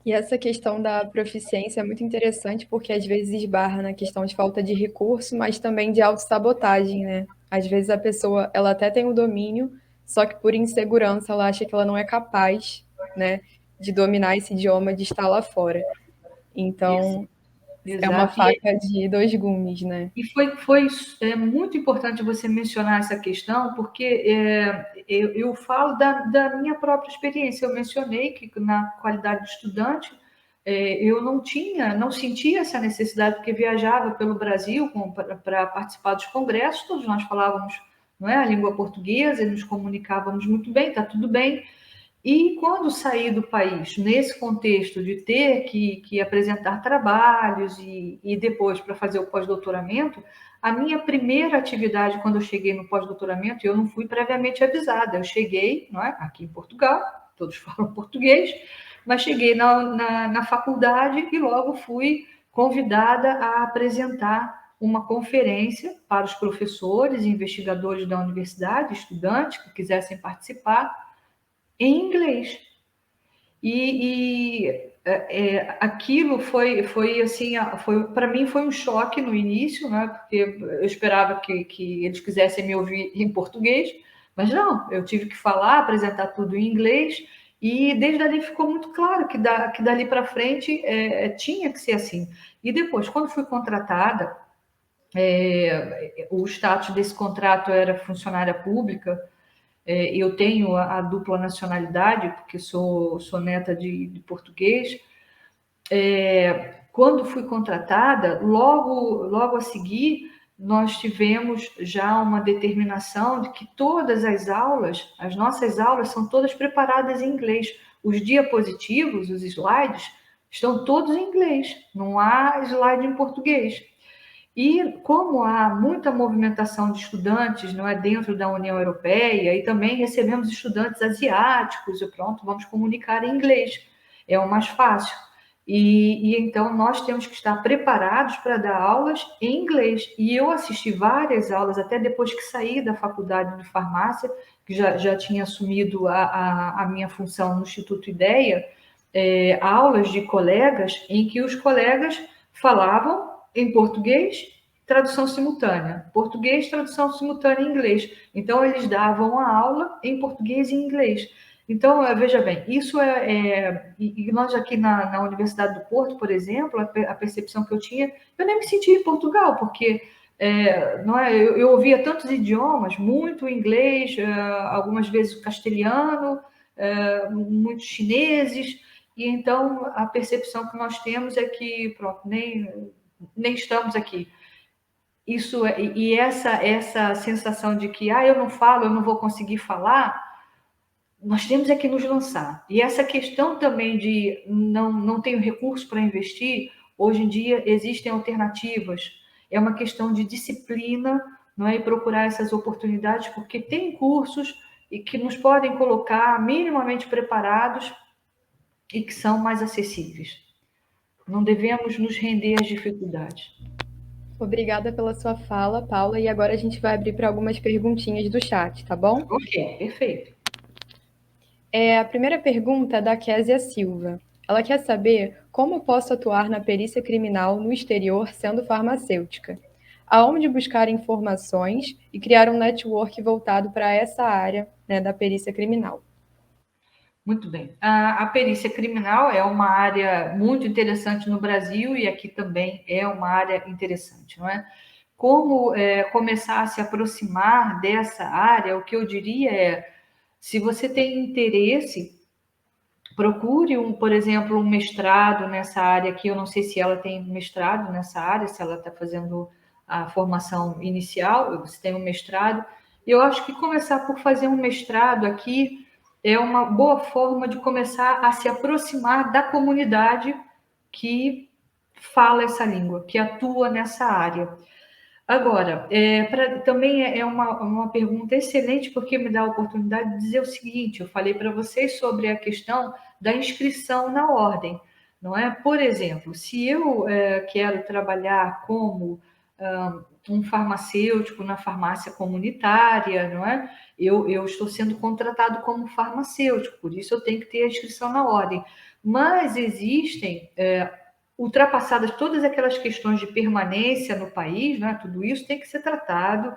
E essa questão da proficiência é muito interessante porque às vezes esbarra na questão de falta de recurso, mas também de autossabotagem, né? Às vezes a pessoa, ela até tem o domínio, só que por insegurança ela acha que ela não é capaz, né, de dominar esse idioma, de estar lá fora. Então, é uma Exato. faca de dois gumes, né? E foi muito importante você mencionar essa questão, porque eu falo da minha própria experiência. Eu mencionei que na qualidade de estudante, eu não sentia essa necessidade, porque viajava pelo Brasil para participar dos congressos, todos nós falávamos, não é, a língua portuguesa e nos comunicávamos muito bem, está tudo bem. E quando saí do país, nesse contexto de ter que apresentar trabalhos e depois para fazer o pós-doutoramento, a minha primeira atividade quando eu cheguei no pós-doutoramento, eu não fui previamente avisada, eu cheguei, não é, aqui em Portugal, todos falam português, mas cheguei na faculdade e logo fui convidada a apresentar uma conferência para os professores e investigadores da universidade, estudantes que quisessem participar, em inglês. Aquilo foi assim, para mim foi um choque no início, né? Porque eu esperava que eles quisessem me ouvir em português, mas não, eu tive que falar, apresentar tudo em inglês, e desde ali ficou muito claro que dali para frente tinha que ser assim. E depois, quando fui contratada, o status desse contrato era funcionária pública. Eu tenho a dupla nacionalidade, porque sou neta de português. Quando fui contratada, logo a seguir, nós tivemos já uma determinação de que todas as nossas aulas são todas preparadas em inglês. Os diapositivos, os slides, estão todos em inglês, não há slide em português. E como há muita movimentação de estudantes, não é, dentro da União Europeia, e também recebemos estudantes asiáticos, e pronto, vamos comunicar em inglês, é o mais fácil. Então nós temos que estar preparados para dar aulas em inglês. E eu assisti várias aulas, até depois que saí da faculdade de farmácia, que já tinha assumido a minha função no Instituto Ideia, aulas de colegas em que os colegas falavam em português, tradução simultânea. Português, tradução simultânea em inglês. Então, eles davam a aula em português e em inglês. Então, veja bem, isso e nós aqui na Universidade do Porto, por exemplo, a percepção que eu tinha, eu nem me sentia em Portugal, porque não é, eu ouvia tantos idiomas, muito inglês, algumas vezes o castelhano, muitos chineses, e então a percepção que nós temos é que, pronto, nem estamos aqui. Essa sensação de que eu não falo, eu não vou conseguir falar, nós temos que nos lançar. E essa questão também de não tenho recurso para investir, hoje em dia existem alternativas. É uma questão de disciplina, não é? E procurar essas oportunidades, porque tem cursos e que nos podem colocar minimamente preparados e que são mais acessíveis. Não devemos nos render às dificuldades. Obrigada pela sua fala, Paula. E agora a gente vai abrir para algumas perguntinhas do chat, tá bom? Ok, perfeito. A primeira pergunta é da Késia Silva. Ela quer saber como posso atuar na perícia criminal no exterior sendo farmacêutica. Aonde buscar informações e criar um network voltado para essa área, né, da perícia criminal. Muito bem. A perícia criminal é uma área muito interessante no Brasil e aqui também é uma área interessante, não é? Como começar a se aproximar dessa área, o que eu diria é, se você tem interesse, procure, por exemplo, um mestrado nessa área aqui. Eu não sei se ela tem mestrado nessa área, se ela está fazendo a formação inicial, você tem um mestrado. Eu acho que começar por fazer um mestrado aqui é uma boa forma de começar a se aproximar da comunidade que fala essa língua, que atua nessa área. Agora, também é uma pergunta excelente, porque me dá a oportunidade de dizer o seguinte: eu falei para vocês sobre a questão da inscrição na ordem, não é? Por exemplo, se eu quero trabalhar como um farmacêutico na farmácia comunitária, não é? Eu estou sendo contratado como farmacêutico, por isso eu tenho que ter a inscrição na ordem. Mas existem ultrapassadas todas aquelas questões de permanência no país, né? Tudo isso tem que ser tratado,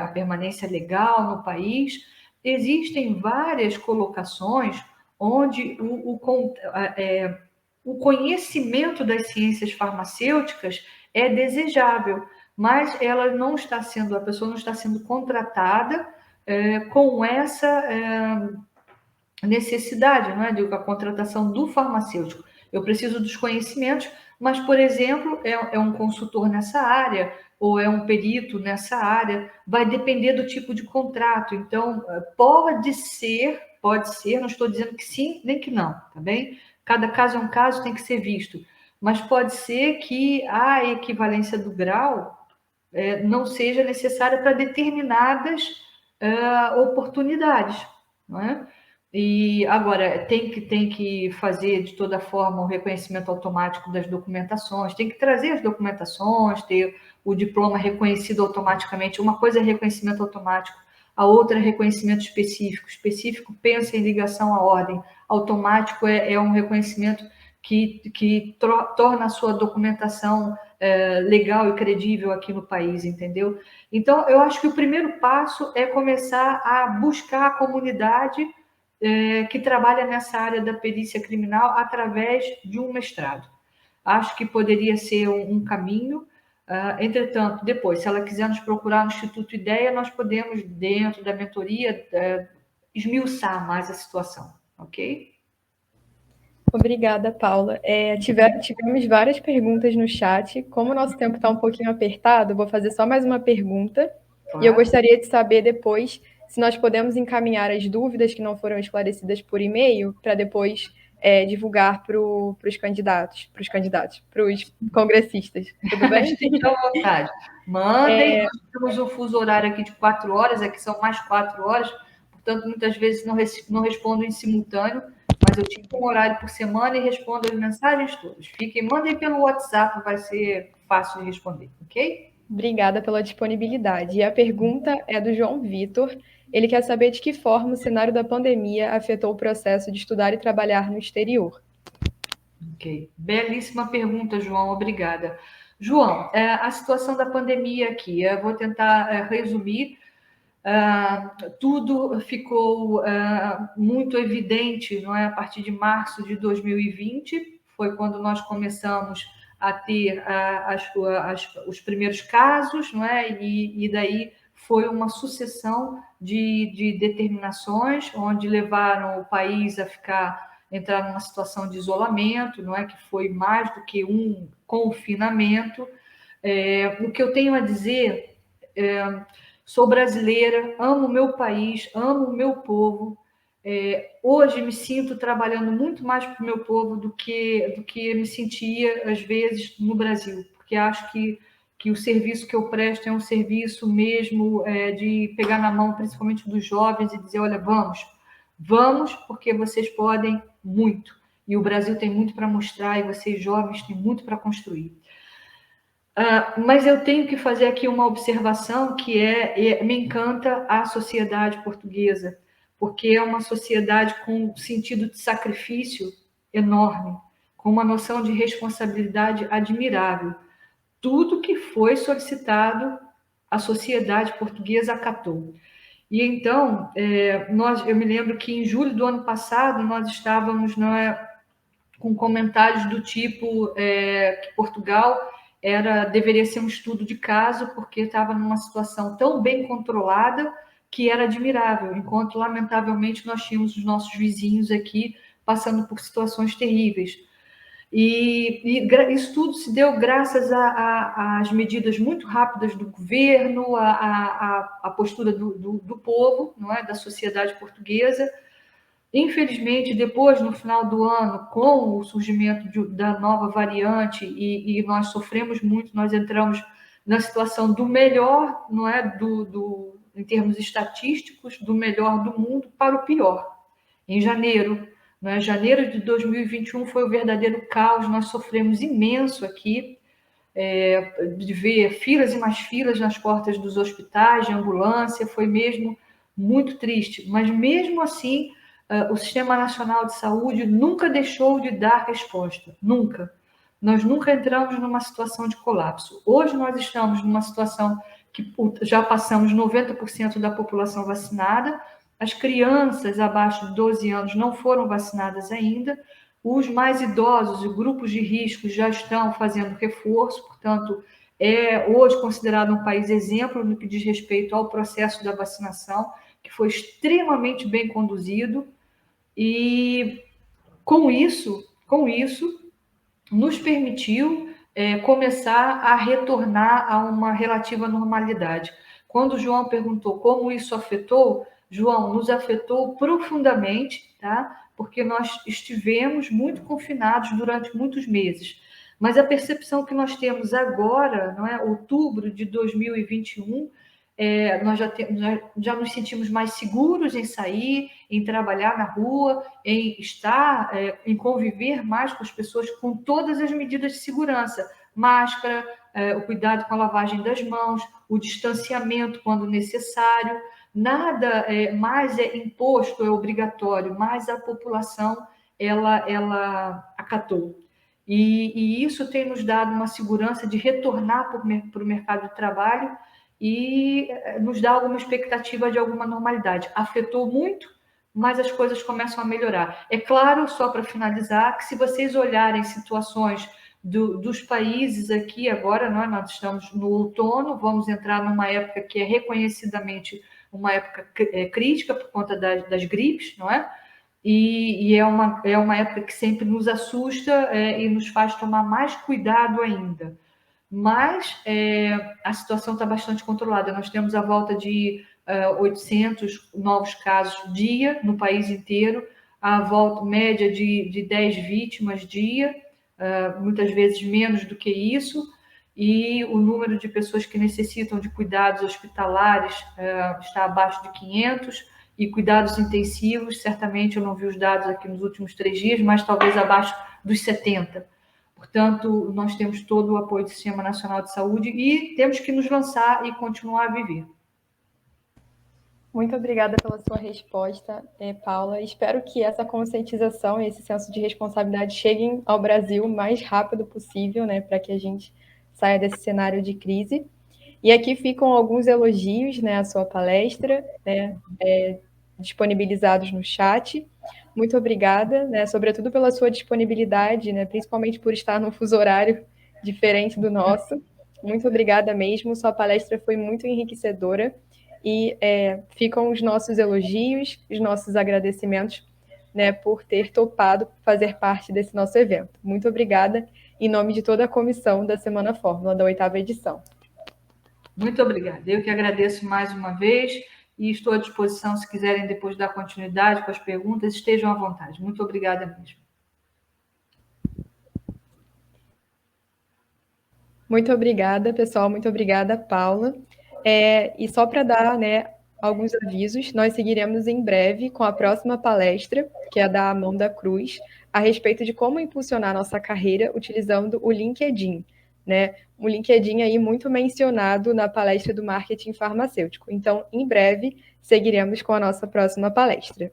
a permanência legal no país. Existem várias colocações onde o conhecimento das ciências farmacêuticas é desejável, mas a pessoa não está sendo contratada com essa necessidade, não é, de a contratação do farmacêutico. Eu preciso dos conhecimentos, mas, por exemplo, é um consultor nessa área ou é um perito nessa área, vai depender do tipo de contrato. Então, pode pode ser, não estou dizendo que sim, nem que não, tá bem? Cada caso é um caso, tem que ser visto. Mas pode ser que a equivalência do grau não seja necessária para determinadas oportunidades, não é? E agora tem que fazer de toda forma o reconhecimento automático das documentações, tem que trazer as documentações, ter o diploma reconhecido automaticamente. Uma coisa é reconhecimento automático, a outra é reconhecimento específico. Específico pensa em ligação à ordem, automático é um reconhecimento que torna a sua documentação legal e credível aqui no país, entendeu? Então, eu acho que o primeiro passo é começar a buscar a comunidade que trabalha nessa área da perícia criminal através de um mestrado. Acho que poderia ser um caminho. Entretanto, depois, se ela quiser nos procurar no Instituto Ideia, nós podemos, dentro da mentoria, esmiuçar mais a situação, ok? Obrigada, Paula. Tivemos várias perguntas no chat. Como o nosso tempo está um pouquinho apertado, eu vou fazer só mais uma pergunta. Claro. E eu gostaria de saber depois se nós podemos encaminhar as dúvidas que não foram esclarecidas por e-mail para depois divulgar para os candidatos, para os congressistas. Tudo bem? Fique à vontade. Mandem, nós temos um fuso horário aqui de 4 horas, aqui são mais 4 horas, portanto, muitas vezes não respondo em simultâneo, mas eu tiro um horário por semana e respondo as mensagens todas. Mandem pelo WhatsApp, vai ser fácil de responder, ok? Obrigada pela disponibilidade. E a pergunta é do João Vitor. Ele quer saber de que forma o cenário da pandemia afetou o processo de estudar e trabalhar no exterior. Ok. Belíssima pergunta, João. Obrigada. João, a situação da pandemia aqui, eu vou tentar resumir. Tudo ficou muito evidente, não é? A partir de março de 2020, foi quando nós começamos a ter os primeiros casos, não é? E daí foi uma sucessão de determinações, onde levaram o país a entrar numa situação de isolamento, não é? Que foi mais do que um confinamento. O que eu tenho a dizer sou brasileira, amo o meu país, amo o meu povo. Hoje me sinto trabalhando muito mais para o meu povo do que me sentia, às vezes, no Brasil, porque acho que o serviço que eu presto é um serviço mesmo de pegar na mão, principalmente dos jovens, e dizer, olha, vamos, porque vocês podem muito. E o Brasil tem muito para mostrar, e vocês jovens têm muito para construir. Mas eu tenho que fazer aqui uma observação que me encanta a sociedade portuguesa, porque é uma sociedade com um sentido de sacrifício enorme, com uma noção de responsabilidade admirável. Tudo que foi solicitado, a sociedade portuguesa acatou. E então, eu me lembro que em julho do ano passado, nós estávamos com comentários do tipo que Portugal deveria ser um estudo de caso, porque estava numa situação tão bem controlada que era admirável, enquanto, lamentavelmente, nós tínhamos os nossos vizinhos aqui passando por situações terríveis. E isso tudo se deu graças às medidas muito rápidas do governo, à postura do povo, não é? Da sociedade portuguesa. Infelizmente, depois, no final do ano, com o surgimento da nova variante, e nós sofremos muito, nós entramos na situação do melhor, não é, em termos estatísticos, do melhor do mundo para o pior. Em janeiro, não é? Janeiro de 2021 foi o verdadeiro caos, nós sofremos imenso aqui, de ver filas e mais filas nas portas dos hospitais, de ambulância, foi mesmo muito triste. Mas, mesmo assim, o Sistema Nacional de Saúde nunca deixou de dar resposta, nunca. Nós nunca entramos numa situação de colapso. Hoje nós estamos numa situação que já passamos 90% da população vacinada, as crianças abaixo de 12 anos não foram vacinadas ainda, os mais idosos e grupos de risco já estão fazendo reforço, portanto, é hoje considerado um país exemplo no que diz respeito ao processo da vacinação, que foi extremamente bem conduzido, e com isso nos permitiu começar a retornar a uma relativa normalidade. Quando o João perguntou como isso afetou, João, nos afetou profundamente, tá? Porque nós estivemos muito confinados durante muitos meses. Mas a percepção que nós temos agora, não é? Outubro de 2021, já nos sentimos mais seguros em sair, em trabalhar na rua, em estar, em conviver mais com as pessoas com todas as medidas de segurança, máscara, o cuidado com a lavagem das mãos, o distanciamento quando necessário. Nada mais é imposto, é obrigatório, mas a população ela acatou. E isso tem nos dado uma segurança de retornar para o mercado de trabalho e nos dá alguma expectativa de alguma normalidade. Afetou muito, mas as coisas começam a melhorar. É claro, só para finalizar, que se vocês olharem situações dos países aqui agora, nós estamos no outono, vamos entrar numa época que é reconhecidamente uma época crítica por conta das gripes, não é? E é uma época que sempre nos assusta e nos faz tomar mais cuidado ainda. Mas a situação está bastante controlada. Nós temos a volta de 800 novos casos dia no país inteiro, a volta média de 10 vítimas dia, muitas vezes menos do que isso, e o número de pessoas que necessitam de cuidados hospitalares está abaixo de 500, e cuidados intensivos, certamente eu não vi os dados aqui nos últimos 3 dias, mas talvez abaixo dos 70. Portanto, nós temos todo o apoio do Sistema Nacional de Saúde e temos que nos lançar e continuar a viver. Muito obrigada pela sua resposta, Paula. Espero que essa conscientização e esse senso de responsabilidade cheguem ao Brasil o mais rápido possível, né, para que a gente saia desse cenário de crise. E aqui ficam alguns elogios, né, à sua palestra, né, disponibilizados no chat. Muito obrigada, né, sobretudo pela sua disponibilidade, né, principalmente por estar num fuso horário diferente do nosso. Muito obrigada mesmo, sua palestra foi muito enriquecedora. E ficam os nossos elogios, os nossos agradecimentos, né, por ter topado fazer parte desse nosso evento. Muito obrigada, em nome de toda a comissão da Semana Fórmula, da 8ª edição. Muito obrigada. Eu que agradeço mais uma vez e estou à disposição, se quiserem depois dar continuidade com as perguntas, estejam à vontade. Muito obrigada mesmo. Muito obrigada, pessoal. Muito obrigada, Paula. E só para dar, né, alguns avisos, nós seguiremos em breve com a próxima palestra, que é da Amanda Cruz, a respeito de como impulsionar nossa carreira utilizando o LinkedIn, né? Um LinkedIn aí muito mencionado na palestra do marketing farmacêutico. Então, em breve, seguiremos com a nossa próxima palestra.